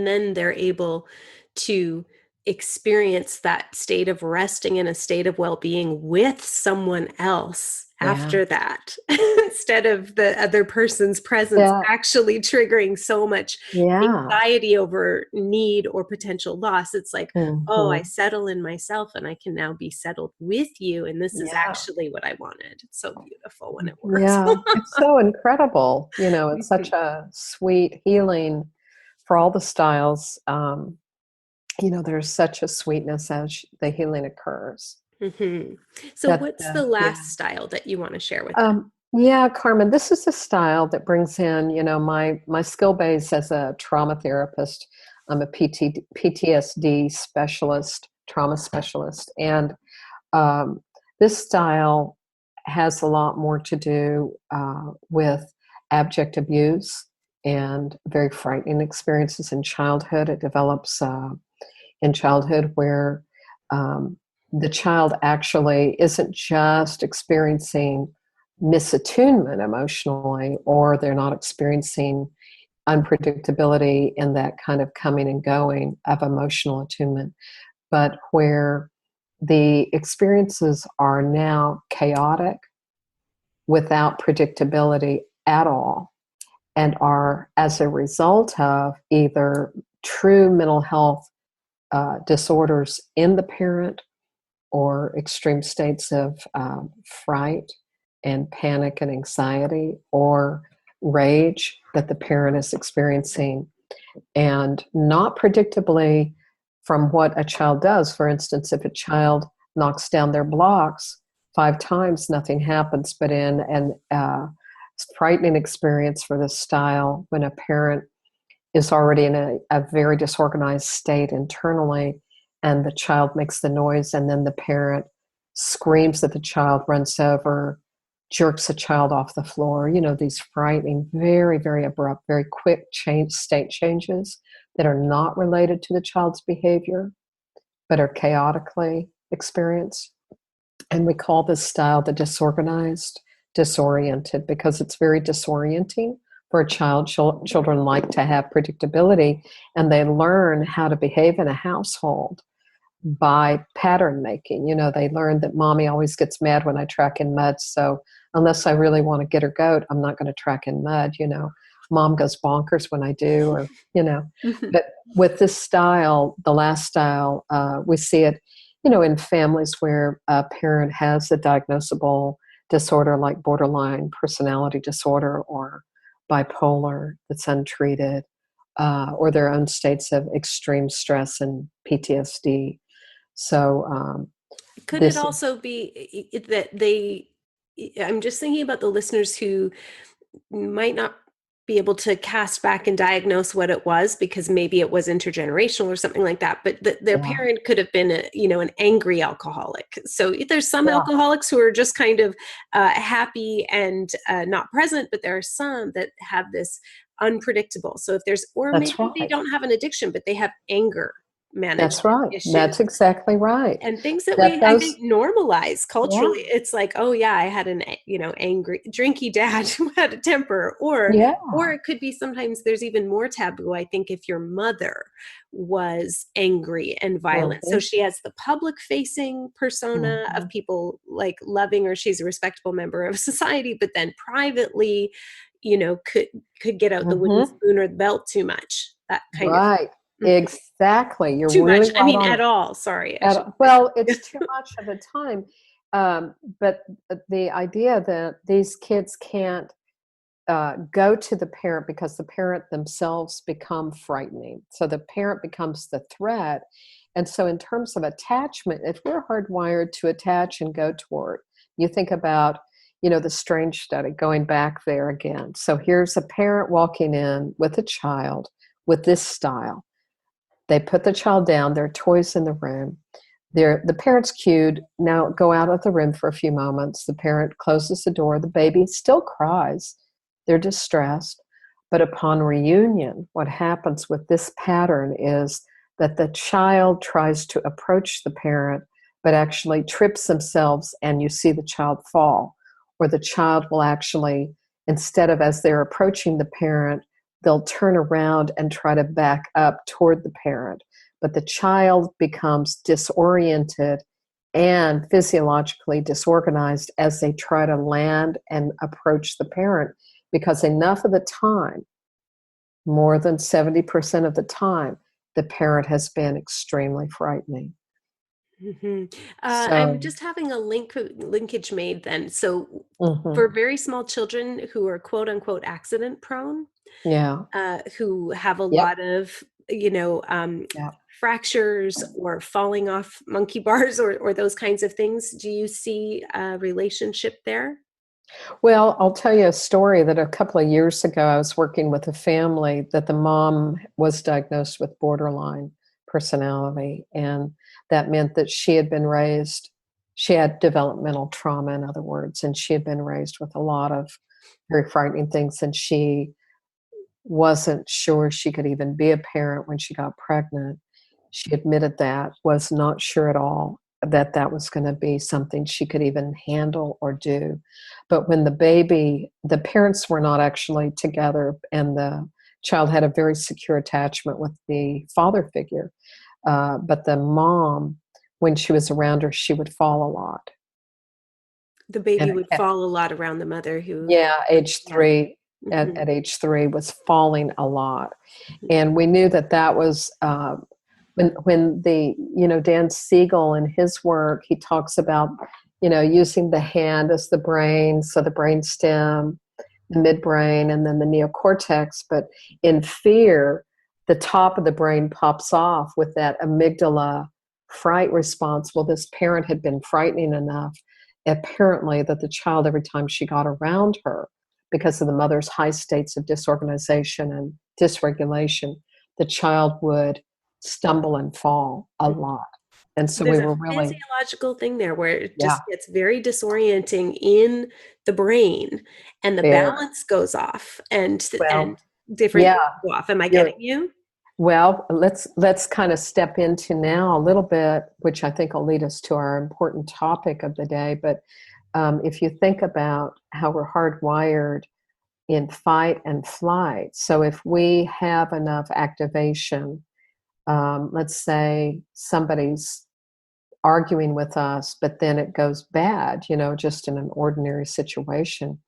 then they're able to experience that state of resting in a state of well-being with someone else after that, instead of the other person's presence actually triggering so much anxiety over need or potential loss. It's like, oh, I settle in myself and I can now be settled with you. And this is actually what I wanted. It's so beautiful when it works. Yeah, it's so incredible. It's such a sweet healing for all the styles. There's such a sweetness as the healing occurs. So what's the last style that you want to share with them? Yeah, Carmen, this is a style that brings in, my skill base as a trauma therapist. I'm a PTSD specialist, trauma specialist. And this style has a lot more to do with abject abuse and very frightening experiences in childhood. It develops in childhood where the child actually isn't just experiencing misattunement emotionally, or they're not experiencing unpredictability in that kind of coming and going of emotional attunement, but where the experiences are now chaotic without predictability at all, and are as a result of either true mental health disorders in the parent, or extreme states of fright and panic and anxiety, or rage that the parent is experiencing, and not predictably from what a child does. For instance, if a child knocks down their blocks 5 times, nothing happens. But in an frightening experience for this style, when a parent is already in a very disorganized state internally, and the child makes the noise, and then the parent screams at the child, runs over, jerks the child off the floor. These frightening, very, very abrupt, very quick state changes that are not related to the child's behavior, but are chaotically experienced. And we call this style the disorganized, disoriented, because it's very disorienting for a child. Children like to have predictability, and they learn how to behave in a household by pattern making. They learn that mommy always gets mad when I track in mud, so unless I really want to get her goat, I'm not going to track in mud. Mom goes bonkers when I do, or But with this style, the last style, we see it, in families where a parent has a diagnosable disorder like borderline personality disorder or bipolar that's untreated, or their own states of extreme stress and PTSD. So could it also be that I'm just thinking about the listeners who might not be able to cast back and diagnose what it was, because maybe it was intergenerational or something like that. But their Yeah. parent could have been an angry alcoholic. So there's some Yeah. alcoholics who are just kind of happy and not present, but there are some that have this unpredictable. So or That's maybe they right. don't have an addiction, but they have anger That's management right. That's issues. exactly right. And things that That I those, think, normalize yeah, culturally. It's like, oh yeah, I had an angry drinky dad who had a temper, yeah. or it could be, sometimes there's even more taboo, I think, if your mother was angry and violent. So Mhm. she has the public facing persona of Mhm. people like loving her, she's a respectable member of society, but then privately, could get out the wooden Mhm. spoon or the belt too much, that kind of Right. thing. Mhm. Exactly. You're Too much, really I right mean, on at it. all, sorry, I should Well, it's too much of a time. But the idea that these kids can't go to the parent because the parent themselves become frightening. So the parent becomes the threat. And so, in terms of attachment, if we're hardwired to attach and go toward, you think about, the strange study, going back there again. So here's a parent walking in with a child with this style. They put the child down, there are toys in the room. The parent's cued, now go out of the room for a few moments. The parent closes the door. The baby still cries. They're distressed. But upon reunion, what happens with this pattern is that the child tries to approach the parent, but actually trips themselves, and you see the child fall. Or the child will actually, instead of as they're approaching the parent, they'll turn around and try to back up toward the parent. But the child becomes disoriented and physiologically disorganized as they try to land and approach the parent, because enough of the time, more than 70% of the time, the parent has been extremely frightening. Mhm. I'm So, just having a linkage made then. So mhm, for very small children who are quote unquote accident prone, yeah, who have a yep, lot of, yeah. fractures or falling off monkey bars, or those kinds of things, do you see a relationship there? Well, I'll tell you a story that a couple of years ago, I was working with a family that the mom was diagnosed with borderline personality. And that meant that she had developmental trauma, in other words, and she had been raised with a lot of very frightening things. And she wasn't sure she could even be a parent when she got pregnant. She admitted that, was not sure at all that that was going to be something she could even handle or do. But when the parents were not actually together, and the child had a very secure attachment with the father figure. But the mom, when she was around her, she would fall a lot. The And baby it would kept, fall a lot around the mother who had, yeah, age yeah. 3, Mhm, at age 3 was falling a lot. mhm. And we knew that that was when Dan Siegel in his work, he talks about using the hand as the brain, so the brain stem, the midbrain, and then the neocortex. But in fear, the top of the brain pops off with that amygdala fright response. Well, this parent had been frightening enough, apparently, that the child, every time she got around her, because of the mother's high states of disorganization and dysregulation, the child would stumble and fall a lot. And so we There's a were really, physiological thing there where it yeah, just gets very disorienting in the brain, and the there. balance goes off, and Well, different yeah, things go off. Am I you're, getting you? well, let's kind of step into now a little bit, which I think will lead us to our important topic of the day. But if you think about how we're hardwired in fight and flight, so if we have enough activation, let's say somebody's arguing with us, but then it goes bad, just in an ordinary situation,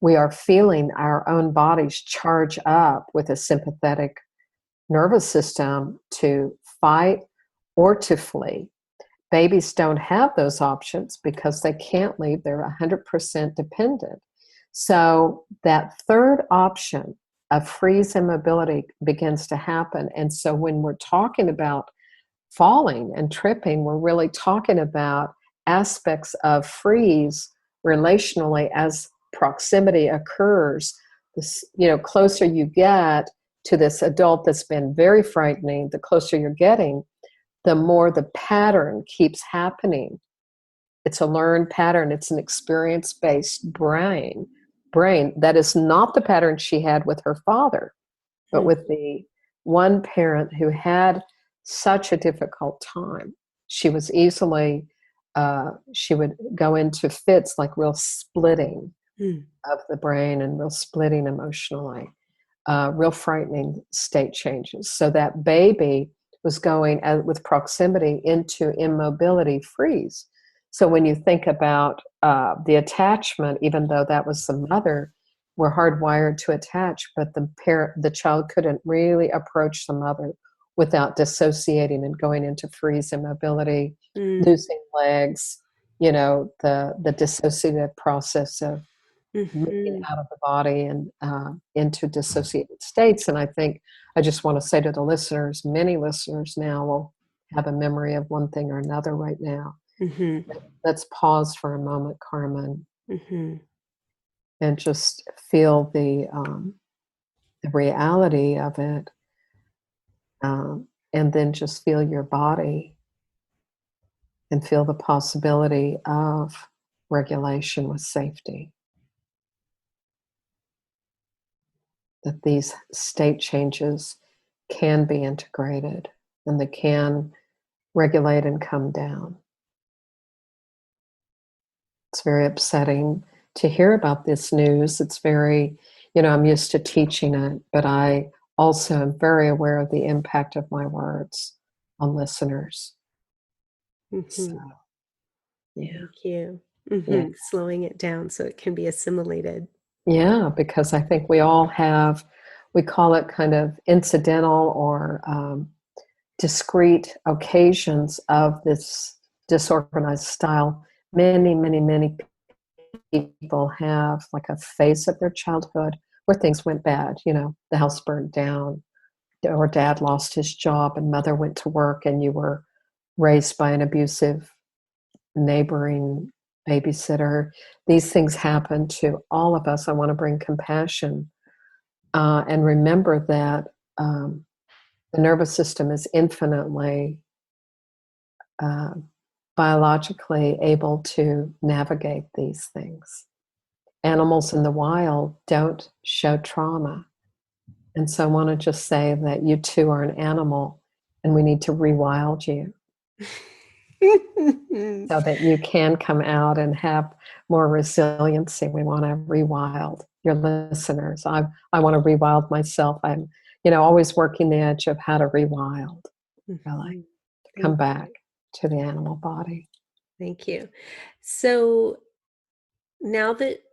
we are feeling our own bodies charge up with a sympathetic nervous system to fight or to flee. Babies don't have those options because they can't leave. They're 100% dependent. So that third option of freeze and mobility begins to happen. And so when we're talking about falling and tripping, we're really talking about aspects of freeze relationally as proximity occurs. this, closer you get to this adult that's been very frightening, the closer you're getting, the more the pattern keeps happening. It's a learned pattern. It's an experience-based brain that is not the pattern she had with her father, but with the one parent who had such a difficult time. She was easily, she would go into fits, like real splitting of the brain and real splitting emotionally, real frightening state changes. So that baby was going with proximity into immobility freeze. So when you think about the attachment, even though that was the mother, we're hardwired to attach, but the child couldn't really approach the mother without dissociating and going into freeze immobility, losing legs, the dissociative process of moving out of the body and into dissociated states. And I think I just want to say to the listeners, many listeners now will have a memory of one thing or another right now. Let's pause for a moment, Carmen, and just feel the reality of it, and then just feel your body and feel the possibility of regulation with safety. That these state changes can be integrated and they can regulate and come down. It's very upsetting to hear about this news. It's very, I'm used to teaching it, but I also am very aware of the impact of my words on listeners. So, yeah. Thank you. Yeah. Slowing it down so it can be assimilated. Yeah, because I think we all have, we call it kind of incidental or discrete occasions of this disorganized style. Many, many, many people have like a phase of their childhood where things went bad. The house burned down, or dad lost his job and mother went to work, and you were raised by an abusive neighboring babysitter. These things happen to all of us. I want to bring compassion and remember that the nervous system is infinitely biologically able to navigate these things. Animals in the wild don't show trauma. And so I want to just say that you too are an animal and we need to rewild you so that you can come out and have more resiliency. We want to rewild your listeners. I want to rewild myself. I'm, always working the edge of how to rewild, really, to come back to the animal body. Thank you. So now that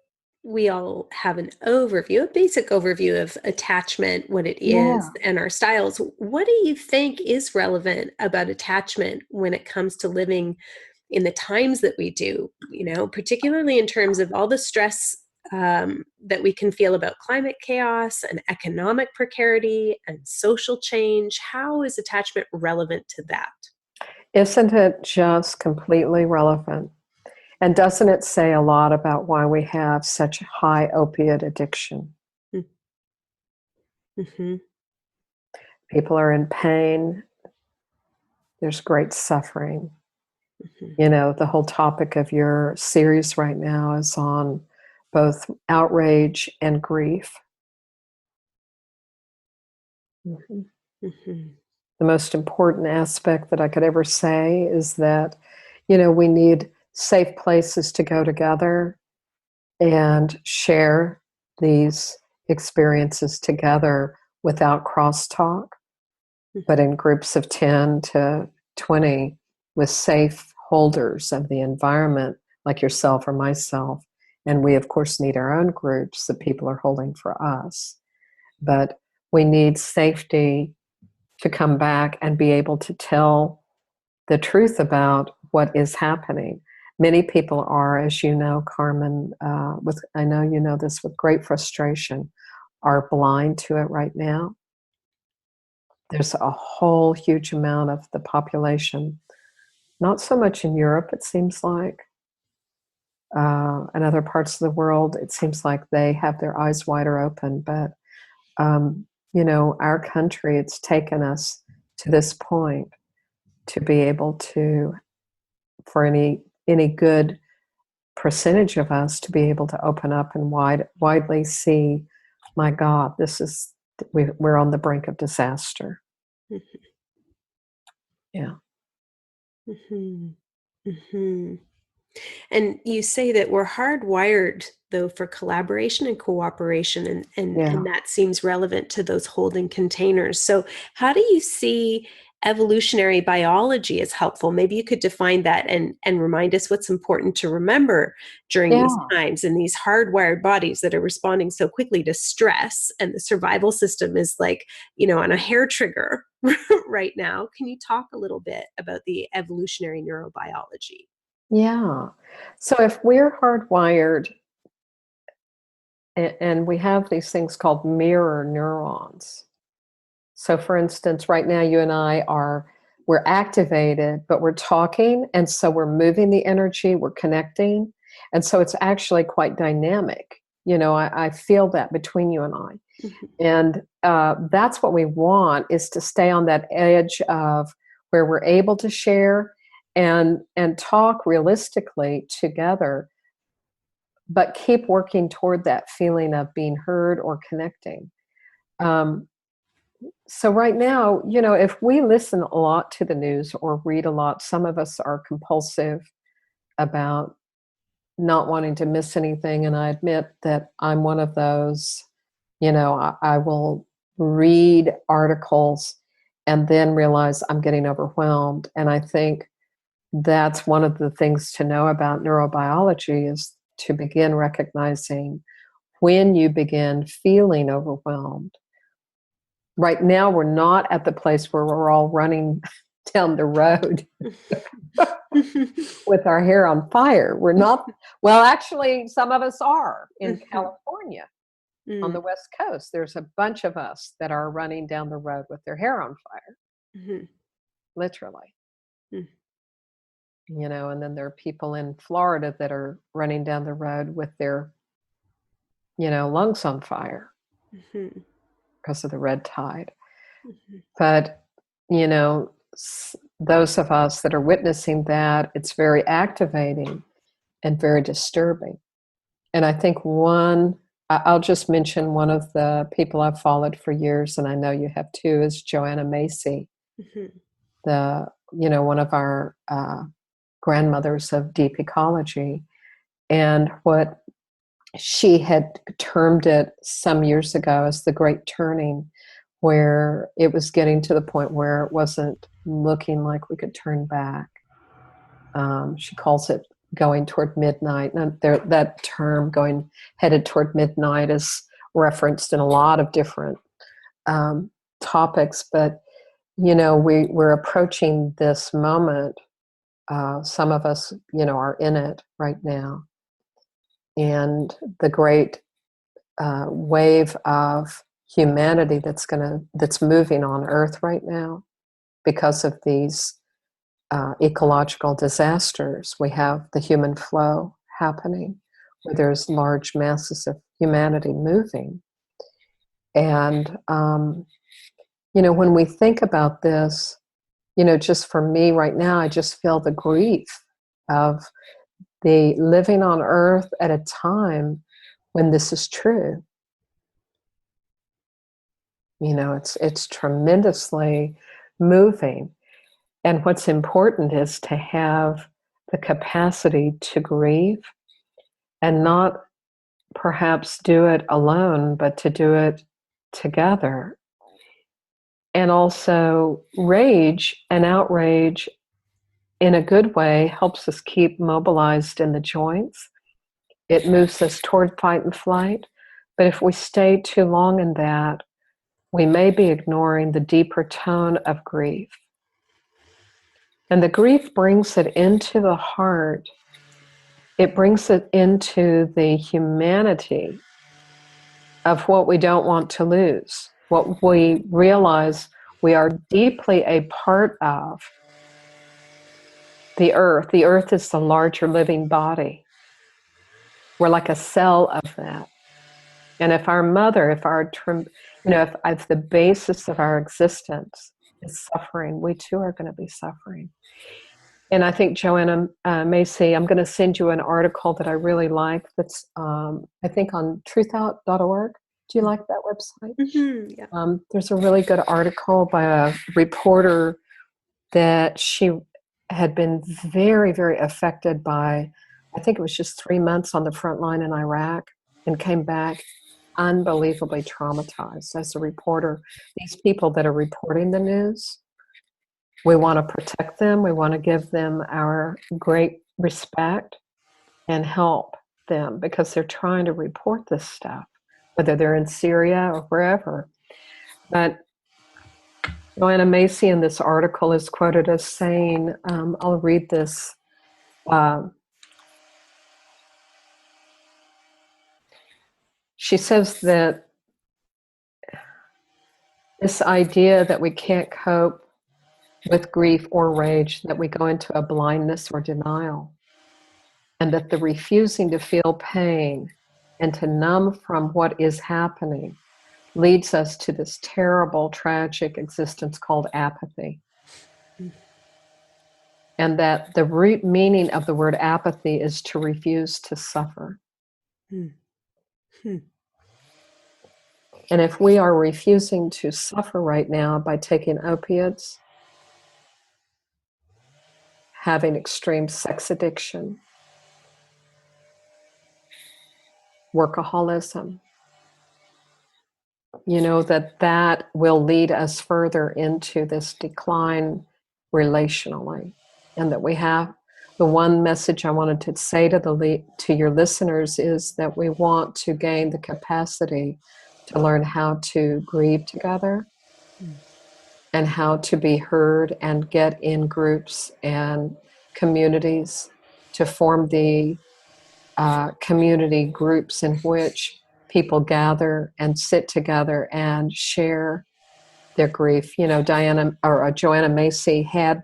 we all have an overview, a basic overview of attachment, what it is, and our styles, what do you think is relevant about attachment when it comes to living in the times that we do, particularly in terms of all the stress that we can feel about climate chaos and economic precarity and social change? How is attachment relevant to that? Isn't it just completely relevant? And doesn't it say a lot about why we have such high opiate addiction? People are in pain. There's great suffering. The whole topic of your series right now is on both outrage and grief. The most important aspect that I could ever say is that, we need safe places to go together and share these experiences together without crosstalk, but in groups of 10 to 20 with safe holders of the environment, like yourself or myself. And we, of course, need our own groups that people are holding for us. But we need safety to come back and be able to tell the truth about what is happening. Many people are, as you know, Carmen, I know you know this, with great frustration, are blind to it right now. There's a whole huge amount of the population, not so much in Europe, it seems like, In other parts of the world, it seems like they have their eyes wider open. But, our country, it's taken us to this point to be able to, for any good percentage of us, to be able to open up and widely see, my God, we're on the brink of disaster. Mm-hmm. Yeah. Mm-hmm. Mm-hmm. And you say that we're hardwired, though, for collaboration and cooperation, and that seems relevant to those holding containers. So how do you see evolutionary biology as helpful? Maybe you could define that and remind us what's important to remember during these times, and these hardwired bodies that are responding so quickly to stress, and the survival system is like, on a hair trigger right now. Can you talk a little bit about the evolutionary neurobiology? Yeah. So if we're hardwired and we have these things called mirror neurons. So for instance, right now you and I we're activated, but we're talking. And so we're moving the energy, we're connecting. And so it's actually quite dynamic. I feel that between you and I. Mm-hmm. And that's what we want, is to stay on that edge of where we're able to share and talk realistically together, but keep working toward that feeling of being heard or connecting. So right now, if we listen a lot to the news or read a lot, some of us are compulsive about not wanting to miss anything. And I admit that I'm one of those. I will read articles and then realize I'm getting overwhelmed. And I think that's one of the things to know about neurobiology, is to begin recognizing when you begin feeling overwhelmed. Right now, we're not at the place where we're all running down the road with our hair on fire. We're not, well, actually, some of us are in California. On the West Coast, there's a bunch of us that are running down the road with their hair on fire, literally. And then there are people in Florida that are running down the road with their, lungs on fire because of the red tide. But, those of us that are witnessing that, it's very activating and very disturbing. And I think I'll just mention one of the people I've followed for years, and I know you have too, is Joanna Macy, one of our grandmothers of deep ecology. And what she had termed it some years ago as the Great Turning, where it was getting to the point where it wasn't looking like we could turn back. She calls it going toward midnight. And that term, headed toward midnight, is referenced in a lot of different topics. But, we're approaching this moment. Some of us, are in it right now. And the great wave of humanity that's moving on Earth right now because of these ecological disasters. We have the human flow happening, where there's large masses of humanity moving. And, when we think about this, just for me right now, I just feel the grief of the living on Earth at a time when this is true. It's tremendously moving. And what's important is to have the capacity to grieve, and not perhaps do it alone, but to do it together. And also, rage and outrage in a good way helps us keep mobilized in the joints. It moves us toward fight and flight. But if we stay too long in that, we may be ignoring the deeper tone of grief. And the grief brings it into the heart. It brings it into the humanity of what we don't want to lose, what we realize we are deeply a part of. The earth is the larger living body. We're like a cell of that. And if our mother, if the basis of our existence is suffering, we too are going to be suffering. And I think, Joanna Macy, I'm going to send you an article that I really like that's, I think, on truthout.org. Do you like that website? Mm-hmm, yeah. There's a really good article by a reporter that she had been very, very affected by, I think it was just 3 months on the front line in Iraq, and came back unbelievably traumatized as a reporter. These people that are reporting the news, we want to protect them. We want to give them our great respect and help them because they're trying to report this stuff, whether they're in Syria or wherever. But Joanna Macy in this article is quoted as saying, I'll read this. She says that this idea that we can't cope with grief or rage, that we go into a blindness or denial, and that the refusing to feel pain and to numb from what is happening leads us to this terrible, tragic existence called apathy. And that the root meaning of the word apathy is to refuse to suffer. And if we are refusing to suffer right now by taking opiates, having extreme sex addiction, workaholism, that will lead us further into this decline relationally. And that we have, the one message I wanted to say to your listeners is that we want to gain the capacity to learn how to grieve together and how to be heard and get in groups and communities to form the community groups in which people gather and sit together and share their grief. Joanna Macy had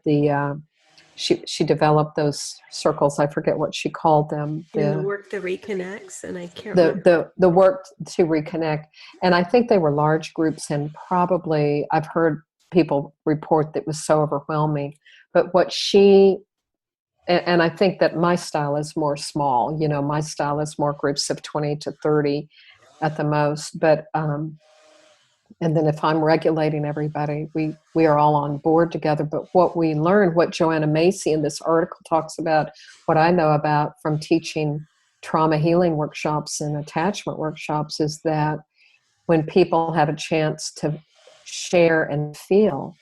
she developed those circles. I forget what she called them. The work that reconnects, and I can't remember. The work to reconnect. And I think they were large groups, and probably I've heard people report that it was so overwhelming. But and I think that my style is more small. My style is more groups of 20 to 30 at the most. But and then if I'm regulating everybody, we are all on board together. But what we learned, what Joanna Macy in this article talks about, what I know about from teaching trauma healing workshops and attachment workshops, is that when people have a chance to share and feel,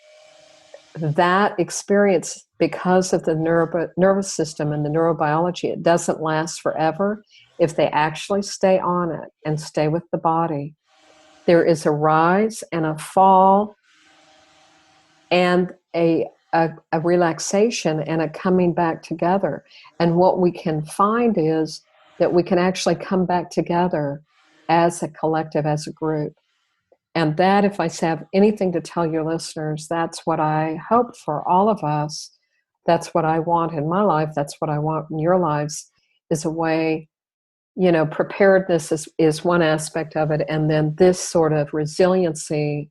that experience, because of the nervous system and the neurobiology, it doesn't last forever. If they actually stay on it and stay with the body, there is a rise and a fall and a relaxation and a coming back together. And what we can find is that we can actually come back together as a collective, as a group. And that, if I have anything to tell your listeners, that's what I hope for all of us. That's what I want in my life. That's what I want in your lives, is a way, preparedness is one aspect of it. And then this sort of resiliency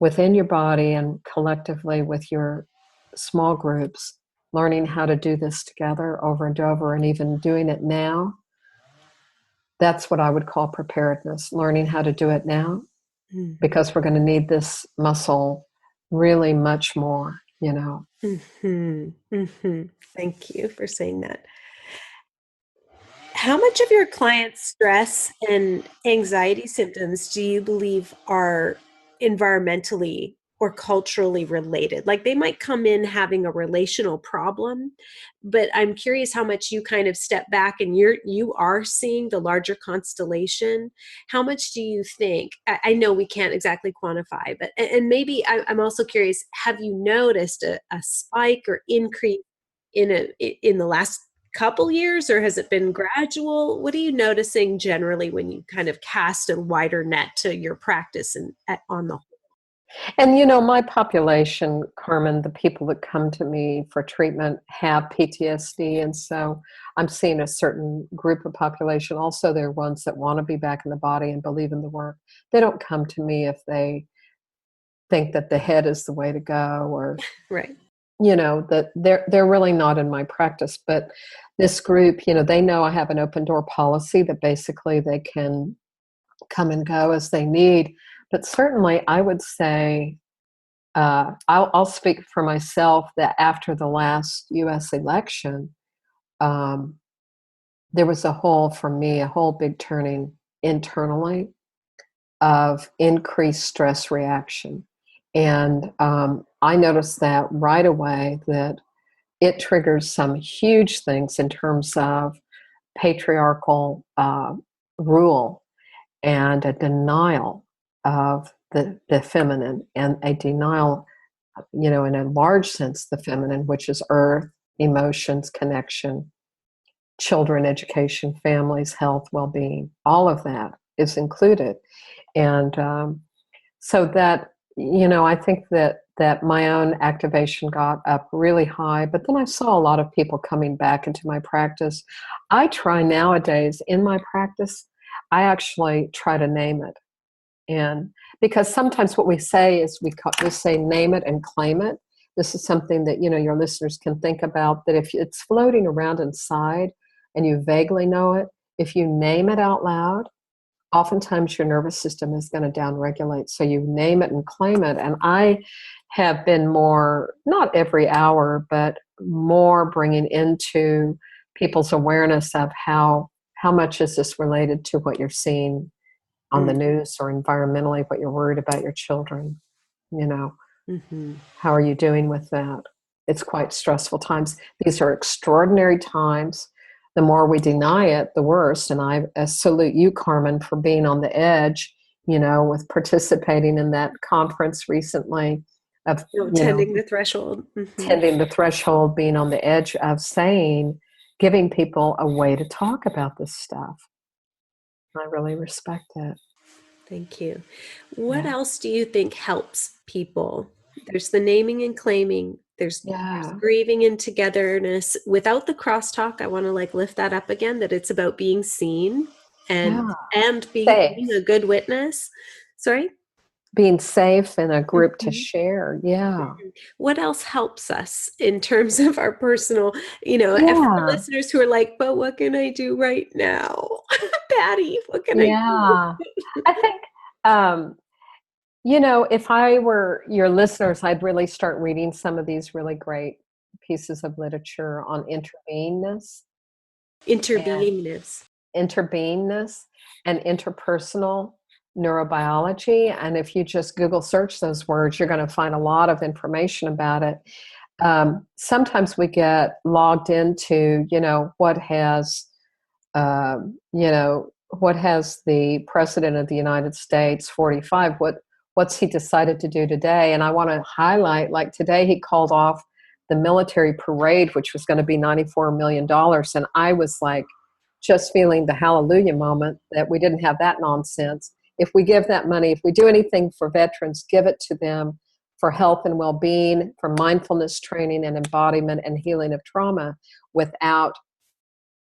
within your body and collectively with your small groups, learning how to do this together over and over, and even doing it now. That's what I would call preparedness, learning how to do it now. Because we're going to need this muscle really much more, Thank you for saying that. How much of your clients' stress and anxiety symptoms do you believe are environmentally or culturally related? Like, they might come in having a relational problem, but I'm curious how much you kind of step back and you are seeing the larger constellation. How much do you think? I know we can't exactly quantify, but and maybe I'm also curious, have you noticed a spike or increase in the last couple years, or has it been gradual? What are you noticing generally when you kind of cast a wider net to your practice and on the whole? And my population, Carmen, the people that come to me for treatment have PTSD. And so I'm seeing a certain group of population. Also, there are ones that want to be back in the body and believe in the work. They don't come to me if they think that the head is the way to go, or, Right. that they're really not in my practice. But this group, they know I have an open door policy that basically they can come and go as they need. But certainly I would say, I'll speak for myself, that after the last U.S. election, there was for me, a whole big turning internally of increased stress reaction. And I noticed that right away, that it triggers some huge things in terms of patriarchal rule and a denial of the feminine, and a denial, in a large sense, the feminine, which is earth, emotions, connection, children, education, families, health, well-being, all of that is included. And so that, I think that my own activation got up really high, but then I saw a lot of people coming back into my practice. I try nowadays in my practice, I actually try to name it. And because sometimes what we say is we say name it and claim it. This is something that, your listeners can think about, that if it's floating around inside and you vaguely know it, if you name it out loud, oftentimes your nervous system is going to downregulate. So you name it and claim it. And I have been more, not every hour, but more bringing into people's awareness of how much is this related to what you're seeing on the news, or environmentally, what you're worried about your children. How are you doing with that? It's quite stressful times. These are extraordinary times. The more we deny it, the worse. And I salute you, Carmen, for being on the edge, with participating in that conference recently of tending the threshold. Tending the threshold, being on the edge of giving people a way to talk about this stuff. I really respect it. Thank you. What else do you think helps people? There's the naming and claiming. There's grieving and togetherness. Without the crosstalk, I want to lift that up again, that it's about being seen and being a good witness. Sorry? Being safe in a group to share. Yeah. What else helps us in terms of our personal, for listeners who are like, but what can I do right now? Patti, what can I do? I think, if I were your listeners, I'd really start reading some of these really great pieces of literature on interbeingness. Interbeingness and interpersonal neurobiology. And if you just Google search those words, you're going to find a lot of information about it. Sometimes we get logged into, what has the President of the United States, 45, what's he decided to do today? And I want to highlight, today he called off the military parade, which was going to be $94 million. And I was just feeling the hallelujah moment that we didn't have that nonsense. If we give that money, if we do anything for veterans, give it to them for health and well-being, for mindfulness training and embodiment and healing of trauma, without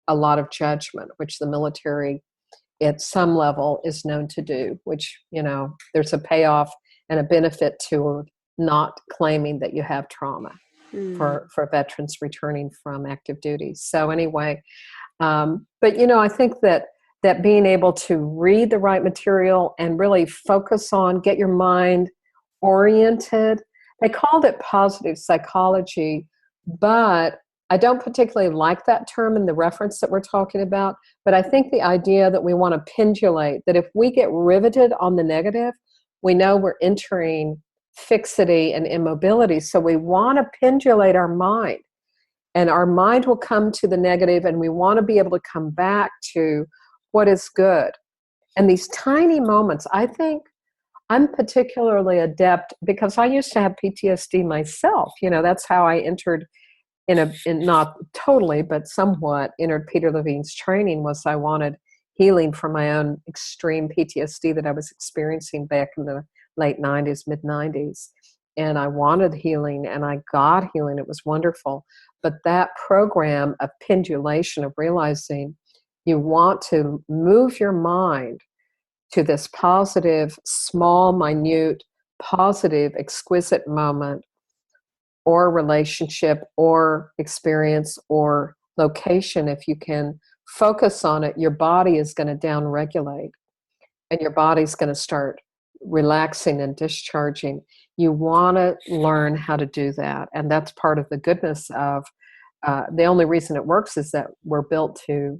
a lot of judgment, which the military at some level is known to do, which, there's a payoff and a benefit to not claiming that you have trauma for veterans returning from active duty. So anyway, but, I think that being able to read the right material and really focus on, get your mind oriented. They called it positive psychology, but I don't particularly like that term in the reference that we're talking about. But I think the idea that we want to pendulate, that if we get riveted on the negative, we know we're entering fixity and immobility. So we want to pendulate our mind, and our mind will come to the negative, and we want to be able to come back to what is good. And these tiny moments, I think I'm particularly adept, because I used to have PTSD myself. That's how I entered in not totally, but somewhat entered Peter Levine's training, was I wanted healing from my own extreme PTSD that I was experiencing back in the late 90s, mid 90s. And I wanted healing and I got healing. It was wonderful. But that program of pendulation, of realizing you want to move your mind to this positive, small, minute, positive, exquisite moment or relationship or experience or location, if you can focus on it, your body is going to downregulate and your body's going to start relaxing and discharging. You want to learn how to do that. And that's part of the goodness of the only reason it works is that we're built to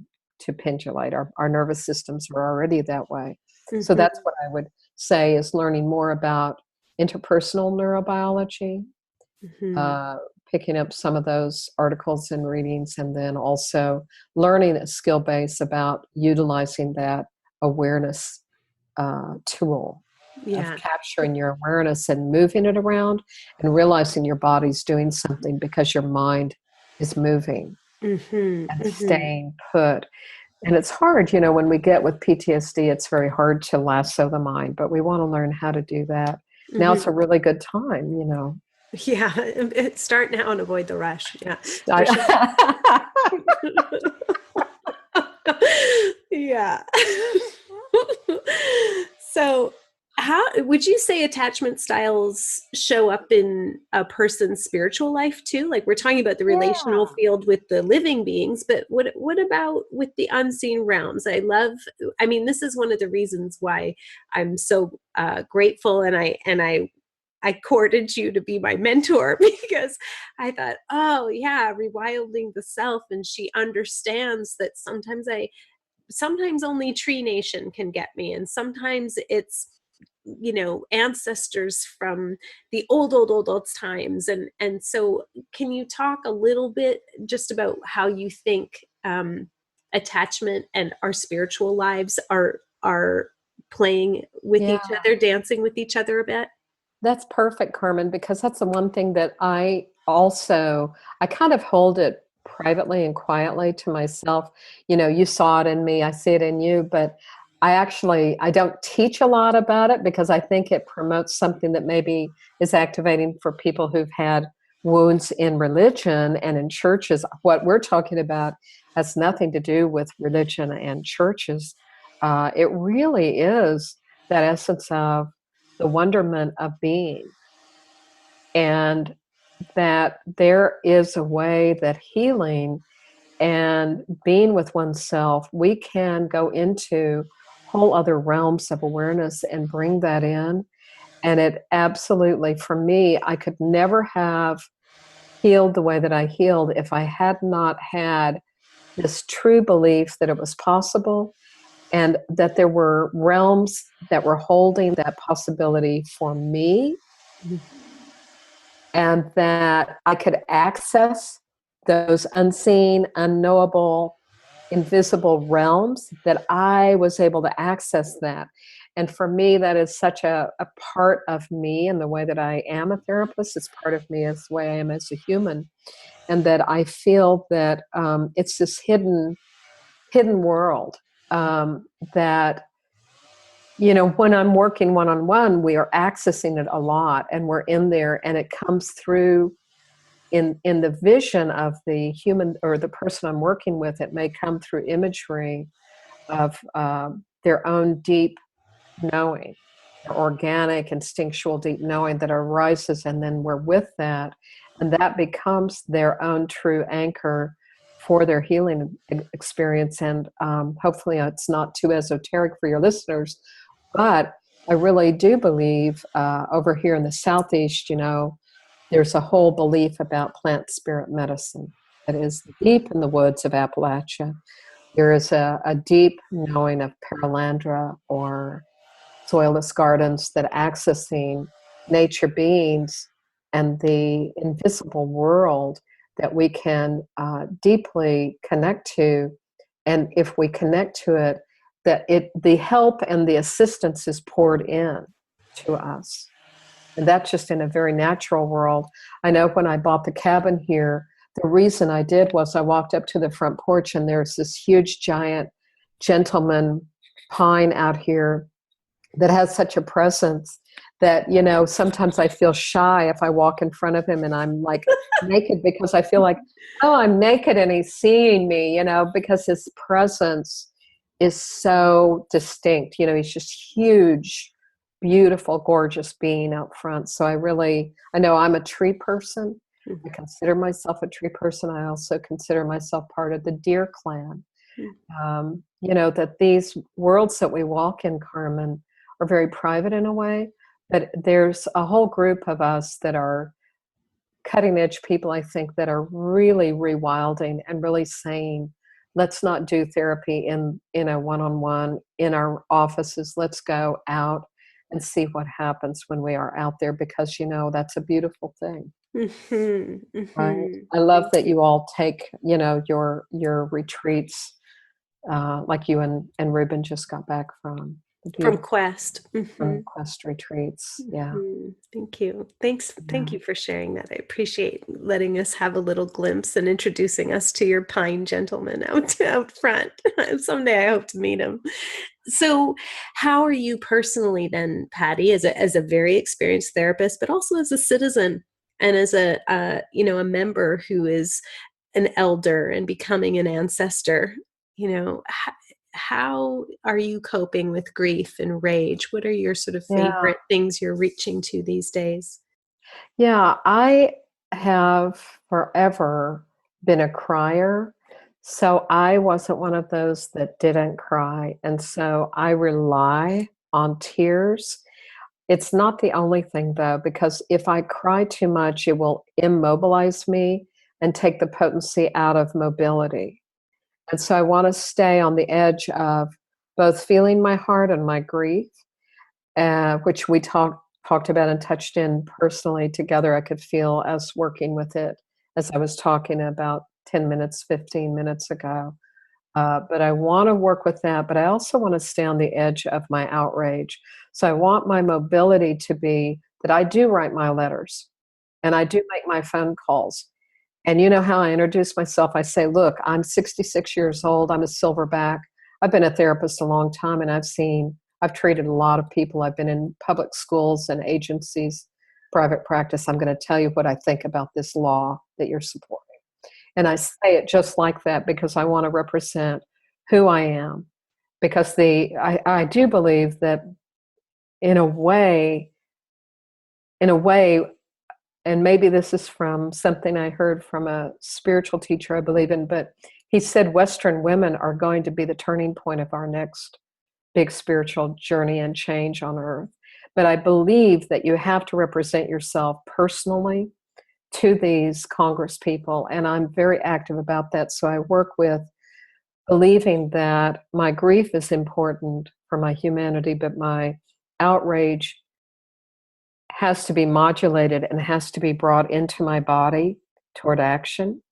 pendulate. Our nervous systems are already that way. Mm-hmm. So that's what I would say is learning more about interpersonal neurobiology, Mm-hmm. picking up some of those articles and readings, and then also learning a skill base about utilizing that awareness tool of capturing your awareness and moving it around and realizing your body's doing something because your mind is moving and staying put. And it's hard, when we get with PTSD, it's very hard to lasso the mind, but we want to learn how to do that. Now it's a really good time, Yeah, start now and avoid the rush. Yeah. Yeah. So how would you say attachment styles show up in a person's spiritual life too? Like we're talking about the relational field with the living beings, but what about with the unseen realms? This is one of the reasons why I'm so grateful and I courted you to be my mentor because I thought, oh yeah, rewilding the self. And she understands that sometimes only Tree Nation can get me. And sometimes it's, ancestors from the old times. And so can you talk a little bit just about how you think attachment and our spiritual lives are playing with each other, dancing with each other a bit? That's perfect, Carmen, because that's the one thing that I kind of hold it privately and quietly to myself. You saw it in me, I see it in you, but I don't teach a lot about it because I think it promotes something that maybe is activating for people who've had wounds in religion and in churches. What we're talking about has nothing to do with religion and churches. It really is that essence of the wonderment of being, and that there is a way that healing and being with oneself, we can go into whole other realms of awareness and bring that in. And it absolutely, for me, I could never have healed the way that I healed if I had not had this true belief that it was possible and that there were realms that were holding that possibility for me, and that I could access those unseen, unknowable, invisible realms, that I was able to access that. And for me, that is such a part of me and the way that I am a therapist. It's part of me as the way I am as a human. And that I feel that it's this hidden world that, when I'm working one-on-one, we are accessing it a lot, and we're in there, and it comes through in the vision of the human or the person I'm working with. It may come through imagery of their own deep knowing, their organic, instinctual, deep knowing that arises, and then we're with that, and that becomes their own true anchor for their healing experience. And hopefully it's not too esoteric for your listeners, but I really do believe over here in the Southeast, there's a whole belief about plant spirit medicine that is deep in the woods of Appalachia. There is a deep knowing of Paralandra or soilless gardens, that accessing nature beings and the invisible world that we can deeply connect to. And if we connect to it, that the help and the assistance is poured in to us. And that's just in a very natural world. I know when I bought the cabin here, the reason I did was I walked up to the front porch and there's this huge giant gentleman pine out here that has such a presence that, you know, sometimes I feel shy if I walk in front of him and I'm like naked, because I feel like, oh, I'm naked and he's seeing me, you know, because his presence is so distinct. You know, he's just huge, beautiful, gorgeous being out front. So I know I'm a tree person. Mhm. I consider myself a tree person. I also consider myself part of the deer clan. You know, that these worlds that we walk in, Carmen, are very private in a way, but there's a whole group of us that are cutting edge people, I think, that are really rewilding and really saying, let's not do therapy in a one-on-one in our offices. Let's go out and see what happens when we are out there, because, you know, that's a beautiful thing. Mhm, Right. mhm. I love Thank that you. you all take, you know, your retreats, like you and Ruben just got back from the From beautiful Quest. from Quest retreats. Yeah. Thank you. Thanks. Thank Yeah. you for sharing that. I appreciate letting us have a little glimpse and introducing us to your pine gentleman out front. Someday I hope to meet him. So, how are you personally then, Patty, as a very experienced therapist, but also as a citizen and as a member who is an elder and becoming an ancestor? How are you coping with grief and rage? What are your sort of Yeah. favorite things you're reaching to these days? Yeah. I have forever been a crier. So I wasn't one of those that didn't cry. And so I rely on tears. It's not the only thing, though, because if I cry too much, it will immobilize me and take the potency out of mobility. And so I want to stay on the edge of both feeling my heart and my grief, which we talked about and touched in personally together. I could feel us working with it as I was talking about 10 minutes, 15 minutes ago. But I want to work with that, but I also want to stay on the edge of my outrage. So I want my mobility to be that I do write my letters and I do make my phone calls. And you know how I introduce myself? I say, look, I'm 66 years old. I'm a silverback. I've been a therapist a long time, and I've treated a lot of people. I've been in public schools and agencies, private practice. I'm going to tell you what I think about this law that you're supporting. And I say it just like that because I want to represent who I am. Because I do believe that in a way, and maybe this is from something I heard from a spiritual teacher I believe in, but he said Western women are going to be the turning point of our next big spiritual journey and change on earth. But I believe that you have to represent yourself personally to these Congress people, and I'm very active about that. So I work with believing that my grief is important for my humanity, but my outrage has to be modulated and has to be brought into my body toward action.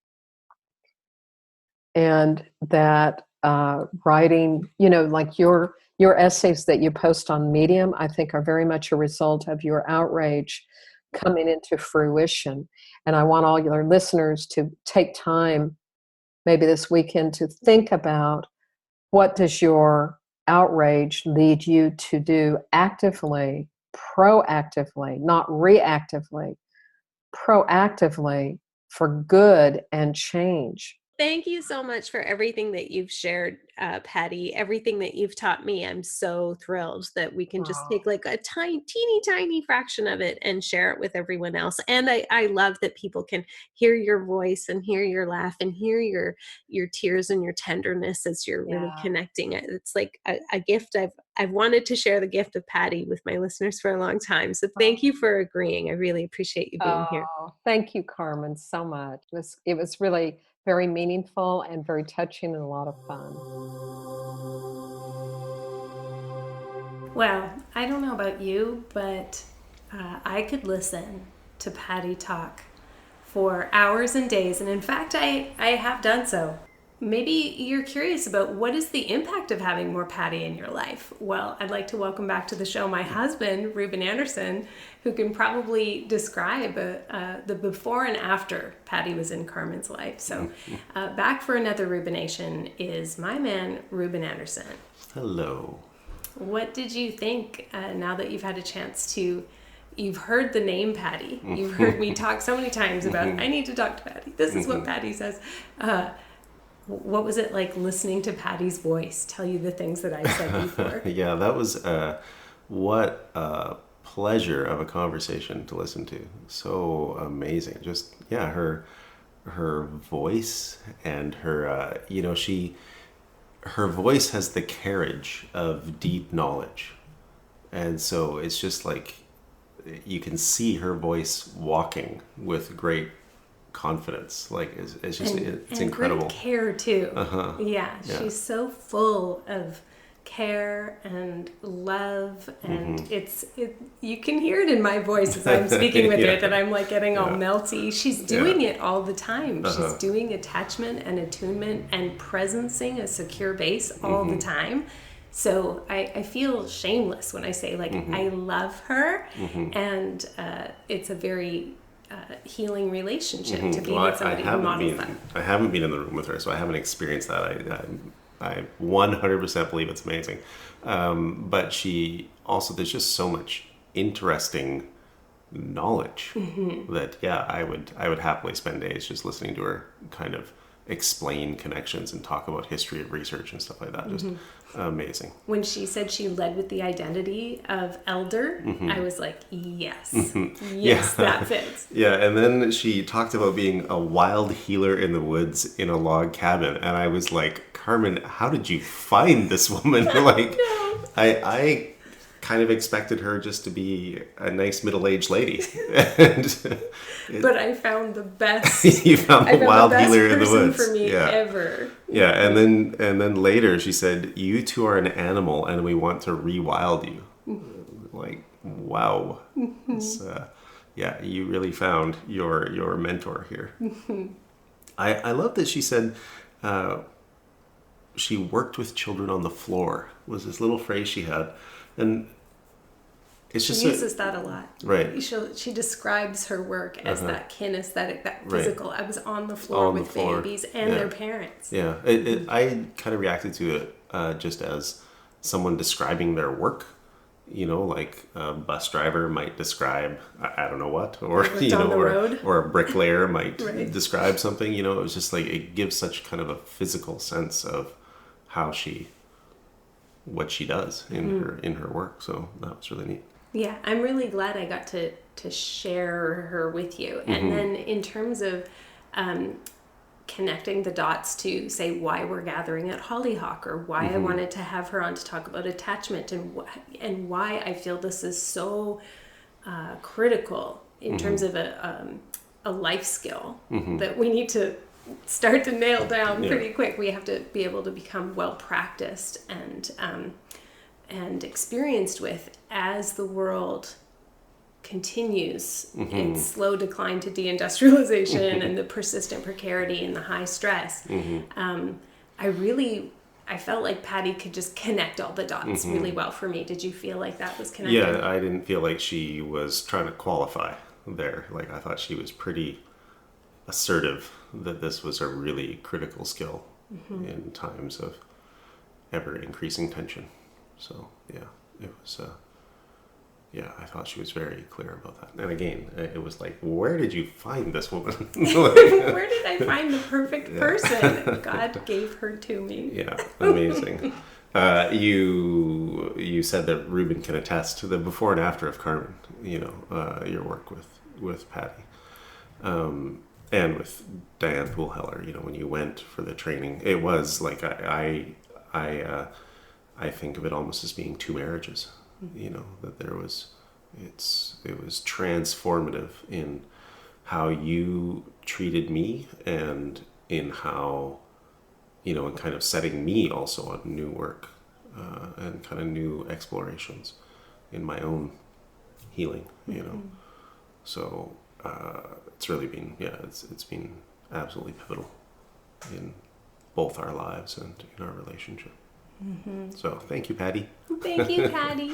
And that writing, you know, like your essays that you post on Medium, I think are very much a result of your outrage coming into fruition. And I want all your listeners to take time, maybe this weekend, to think about what does your outrage lead you to do actively, proactively, not reactively, proactively for good and change. Thank you so much for everything that you've shared, Patty, everything that you've taught me. I'm so thrilled that we can just Oh, take like a teeny tiny fraction of it and share it with everyone else. And I love that people can hear your voice and hear your laugh and hear your tears and your tenderness as you're really yeah. connecting. It's like a gift. I've wanted to share the gift of Patty with my listeners for a long time. So thank you for agreeing. I really appreciate you being here. Oh, thank you, Carmen, so much. It was really very meaningful and very touching and a lot of fun. Well, I don't know about you, but I could listen to Patty talk for hours and days. And in fact, I have done so. Maybe you're curious about what is the impact of having more Patty in your life. Well, I'd like to welcome back to the show my husband, Ruben Anderson, who can probably describe the before and after Patty was in Carmen's life. So back for another Rubenation is my man, Ruben Anderson. Hello. What did you think now that you've had a chance to, you've heard the name Patti. You've heard me talk so many times about, I need to talk to Patti. This is what Patti says. What was it like listening to Patti's voice tell you the things that I said before? Yeah, that was what a pleasure of a conversation to listen to. So amazing. Just, yeah, her voice and her, her voice has the carriage of deep knowledge. And so it's just like, you can see her voice walking with great confidence. Like it's just it's incredible. Great care too. Yeah. She's so full of care and love, and you can hear it in my voice as I'm speaking with her that I'm like getting all melty. She's doing it all the time. She's doing attachment and attunement and presencing a secure base all the time. So I feel shameless when I say, like, I love her, and it's a very healing relationship to be with somebody who models that. I haven't been in the room with her, so I haven't experienced that. I 100% believe it's amazing. But she also, there's just so much interesting knowledge that, I would happily spend days just listening to her kind of explain connections and talk about history of research and stuff like that. Just amazing. When she said she led with the identity of elder, I was like, yes, that fits. Yeah, and then she talked about being a wild healer in the woods in a log cabin, and I was like, Carmen, how did you find this woman? Like, I kind of expected her just to be a nice middle-aged lady. But I found the best. You found the wild healer in the woods for me ever. Yeah, and then later she said, "You two are an animal, and we want to rewild you." Like, wow, it's, you really found your mentor here. I love that she said she worked with children on the floor. Was this little phrase she had, and it's just she uses that a lot. Right. She describes her work as that kinesthetic, that physical. Right. I was on the floor with babies and their parents. Yeah. I kind of reacted to it just as someone describing their work. Like a bus driver might describe, I don't know what, or, or a bricklayer might describe something, it was just like, it gives such kind of a physical sense of what she does in her work. So that was really neat. Yeah, I'm really glad I got to share her with you. And then in terms of connecting the dots to say why we're gathering at Hollyhock, or why I wanted to have her on to talk about attachment, and why I feel this is so critical in terms of a life skill that we need to start to nail down pretty quick. We have to be able to become well practiced and experienced with as the world continues its slow decline to deindustrialization and the persistent precarity and the high stress. I felt like Patti could just connect all the dots really well for me. Did you feel like that was connected? Yeah, I didn't feel like she was trying to qualify there. Like, I thought she was pretty assertive that this was a really critical skill in times of ever increasing tension. So it was I thought she was very clear about that. And again, it was like, where did you find this woman? Where did I find the perfect person? God gave her to me. Yeah, amazing. You said that Ruben can attest to the before and after of Carmen, your work with Patti. And with Diane Poolheller, when you went for the training, it was like I think of it almost as being two marriages. That it was transformative in how you treated me, and in how, and kind of setting me also on new work and kind of new explorations in my own healing. So. It's really been, it's been absolutely pivotal in both our lives and in our relationship. So thank you, Patti. Thank you, Patti.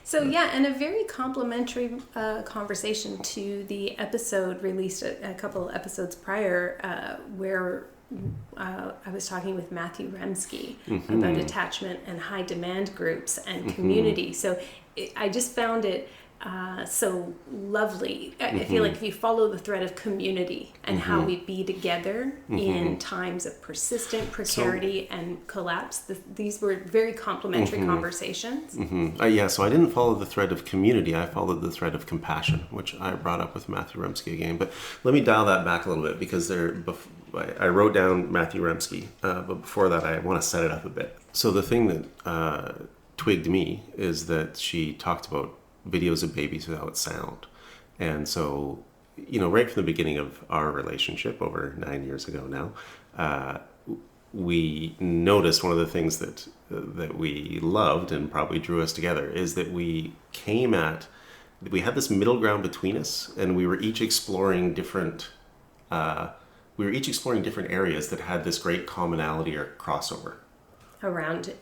So and a very complimentary conversation to the episode released a couple episodes prior, where I was talking with Matthew Remsky Mm-hmm. about attachment and high demand groups and community. So I just found it so lovely. I feel like if you follow the thread of community and how we be together in times of persistent precarity and collapse, these were very complementary conversations. Yeah, so I didn't follow the thread of community. I followed the thread of compassion, which I brought up with Matthew Remsky again. But let me dial that back a little bit, because I wrote down Matthew Remsky, but before that I want to set it up a bit. So the thing that twigged me is that she talked about videos of babies without sound. And so, right from the beginning of our relationship over 9 years ago now, we noticed one of the things that we loved and probably drew us together is that we had this middle ground between us, and we were each exploring different areas that had this great commonality or crossover. Around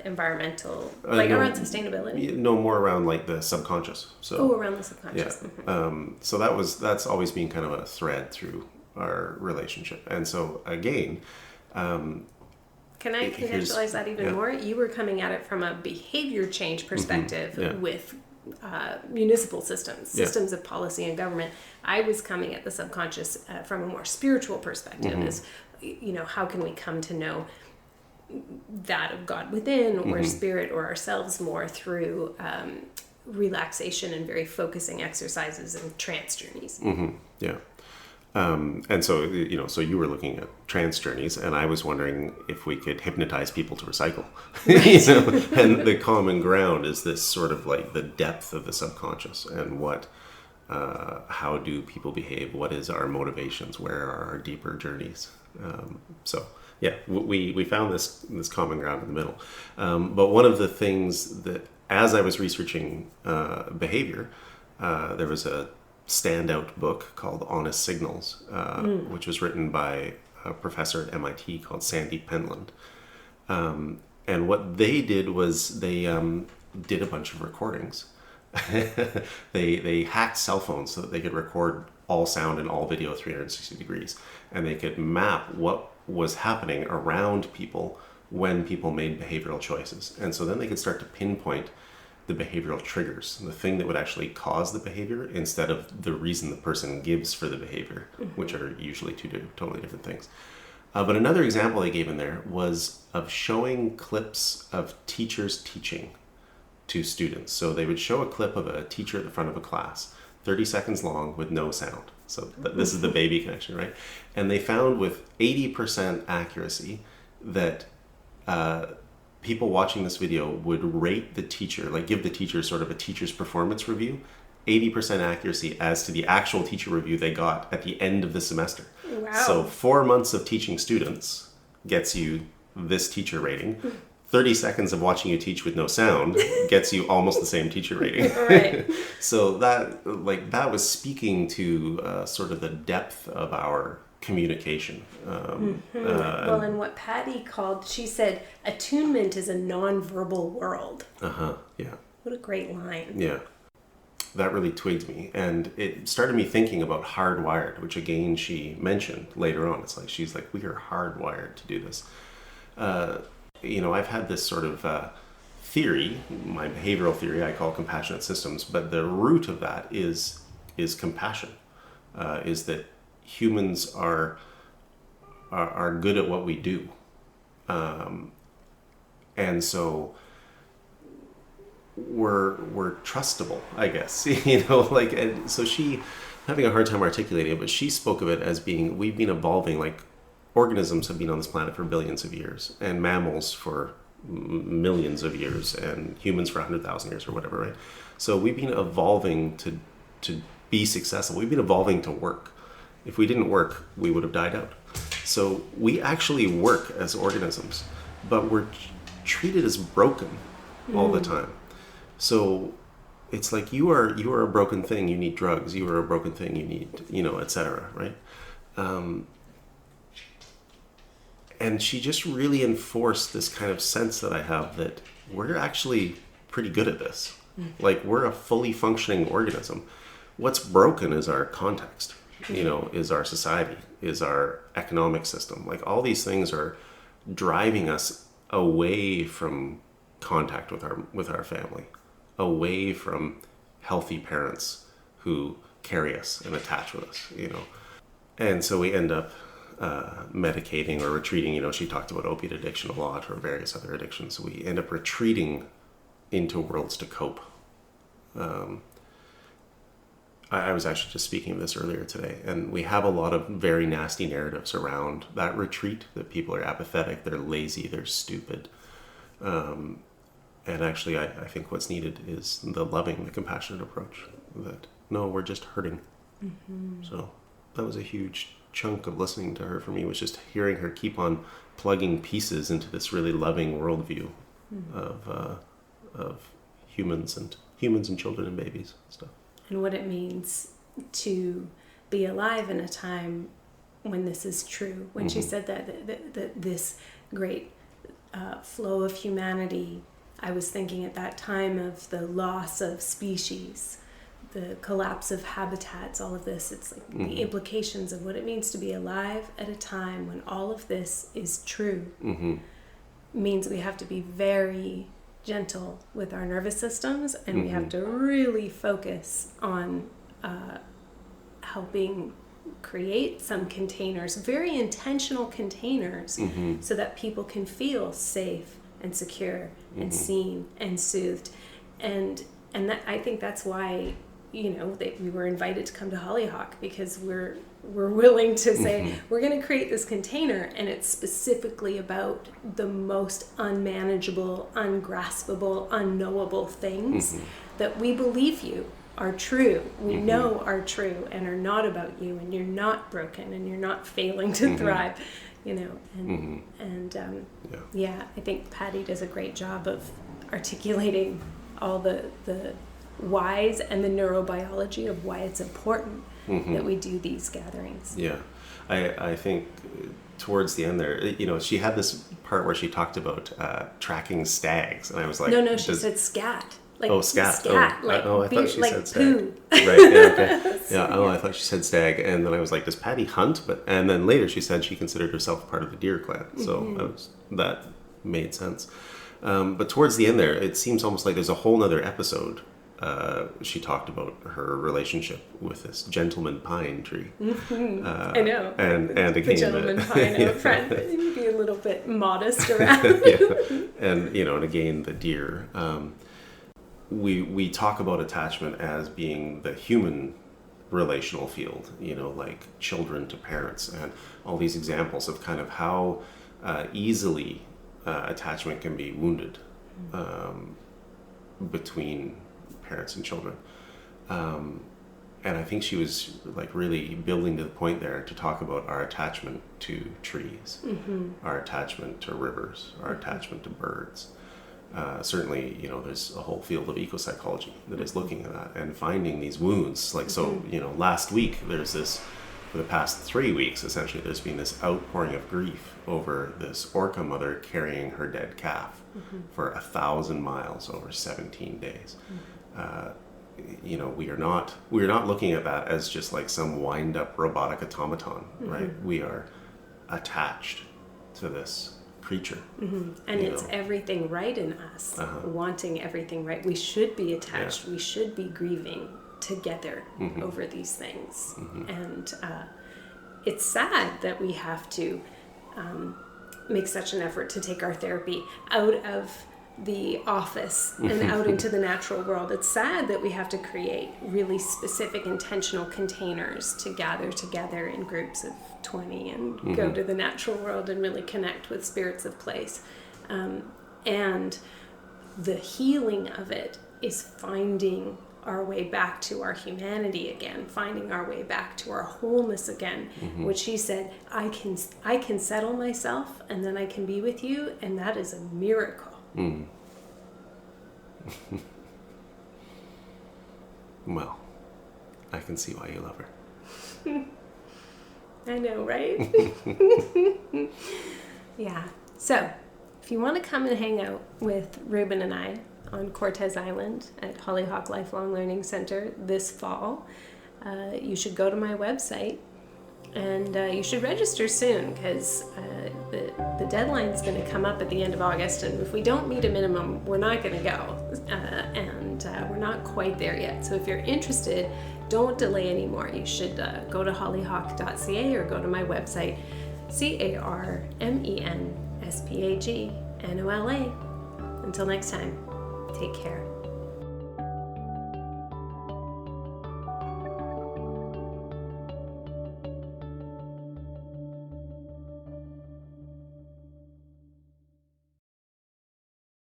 environmental, around sustainability? No, more around like the subconscious. So, around the subconscious. Yeah. So that's always been kind of a thread through our relationship. And so again, can I contextualize that even more? You were coming at it from a behavior change perspective with municipal systems of policy and government. I was coming at the subconscious from a more spiritual perspective. Is how can we come to know that of God within, or spirit, or ourselves more through relaxation and very focusing exercises and trance journeys. Yeah. And so, so you were looking at trance journeys, and I was wondering if we could hypnotize people to recycle. And the common ground is this sort of like the depth of the subconscious, and how do people behave? What is our motivations? Where are our deeper journeys? So yeah, we found this common ground in the middle. But one of the things that, as I was researching behavior, there was a standout book called Honest Signals, which was written by a professor at MIT called Sandy Pentland. And what they did was they did a bunch of recordings. They hacked cell phones so that they could record all sound and all video 360 degrees. And they could map what was happening around people when people made behavioral choices. And so then they could start to pinpoint the behavioral triggers, the thing that would actually cause the behavior, instead of the reason the person gives for the behavior, which are usually two totally different things. But another example they gave in there was of showing clips of teachers teaching to students. So they would show a clip of a teacher at the front of a class, 30 seconds long with no sound. So this is the baby connection, right? And they found with 80% accuracy that people watching this video would rate the teacher, like give the teacher sort of a teacher's performance review, 80% accuracy as to the actual teacher review they got at the end of the semester. Wow. So 4 months of teaching students gets you this teacher rating. 30 seconds of watching you teach with no sound gets you almost the same teacher rating. Right. So that was speaking to sort of the depth of our communication. Well, and what Patti called, she said, attunement is a non-verbal world. Yeah. What a great line. Yeah. That really twigged me. And it started me thinking about hardwired, which again she mentioned later on. It's like, she's like, we are hardwired to do this. I've had this sort of theory, my behavioral theory, I call compassionate systems, but the root of that is compassion, is that humans are good at what we do. And so we're trustable, I guess, and so she, having a hard time articulating it, but she spoke of it as being, we've been evolving, like organisms have been on this planet for billions of years, and mammals for millions of years, and humans for 100,000 years or whatever, right? So we've been evolving to be successful. We've been evolving to work. If we didn't work, we would have died out. So we actually work as organisms, but we're treated as broken all the time. So it's like you are a broken thing, you need drugs. You are a broken thing, you need, etc. Right? And she just really enforced this kind of sense that I have that we're actually pretty good at this. Like, we're a fully functioning organism. What's broken is our context. is our society, is our economic system. Like all these things are driving us away from contact with our family, away from healthy parents who carry us and attach with us, And so we end up medicating or retreating. She talked about opiate addiction a lot, or various other addictions. So we end up retreating into worlds to cope. I was actually just speaking of this earlier today, and we have a lot of very nasty narratives around that retreat, that people are apathetic, they're lazy, they're stupid. And actually, I think what's needed is the loving, the compassionate approach, that, no, we're just hurting. So that was a huge chunk of listening to her for me, was just hearing her keep on plugging pieces into this really loving worldview of humans and children and babies and stuff. And what it means to be alive in a time when this is true. When she said that this great flow of humanity, I was thinking at that time of the loss of species, the collapse of habitats, all of this. It's like the implications of what it means to be alive at a time when all of this is true. Means we have to be very gentle with our nervous systems, and we have to really focus on helping create some containers, very intentional containers, so that people can feel safe and secure and seen and soothed. And that, I think that's why we were invited to come to Hollyhock, because we're willing to say we're going to create this container, and it's specifically about the most unmanageable, ungraspable, unknowable things that we believe you are true, we know are true, and are not about you, and you're not broken, and you're not failing to thrive, I think Patti does a great job of articulating all the whys and the neurobiology of why it's important that we do these gatherings. Yeah, I think towards the end there, she had this part where she talked about tracking stags, and I was like, no, she said scat. Like, scat. Scat. I thought she like said stag. Poo. Right, yeah, okay. Yeah, I thought she said stag, and then I was like, does Patti hunt? And then later she said she considered herself part of the deer clan, so that made sense. But towards the end there, it seems almost like there's a whole nother episode. She talked about her relationship with this gentleman pine tree. I know. And again, the gentleman pine out front, but maybe be a little bit modest around. And and again, the deer. We talk about attachment as being the human relational field, like children to parents, and all these examples of kind of how easily attachment can be wounded between parents and children. And I think she was like really building to the point there to talk about our attachment to trees, our attachment to rivers, our attachment to birds. Certainly, there's a whole field of ecopsychology that is looking at that and finding these wounds. Like, so, last week there's this, for the past 3 weeks, essentially, there's been this outpouring of grief over this orca mother carrying her dead calf for 1,000 miles over 17 days. We are not looking at that as just like some wind up robotic automaton, right? We are attached to this creature. And it's everything right in us, wanting everything right. We should be attached. We should be grieving together over these things. And it's sad that we have to make such an effort to take our therapy out of the office and out into the natural world. It's sad that we have to create really specific intentional containers to gather together in groups of 20 and go to the natural world and really connect with spirits of place. And the healing of it is finding our way back to our humanity again, finding our way back to our wholeness again, which she said, I can settle myself and then I can be with you, and that is a miracle. Well, I can see why you love her. I know, right? Yeah. So, if you want to come and hang out with Ruben and I on Cortez Island at Hollyhock Lifelong Learning Center this fall, you should go to my website, and you should register soon, because the deadline is going to come up at the end of August, and if we don't meet a minimum, we're not going to go, and we're not quite there yet. So if you're interested, don't delay anymore. You should go to hollyhock.ca or go to my website, CarmenSpagnola. Until next time, take care.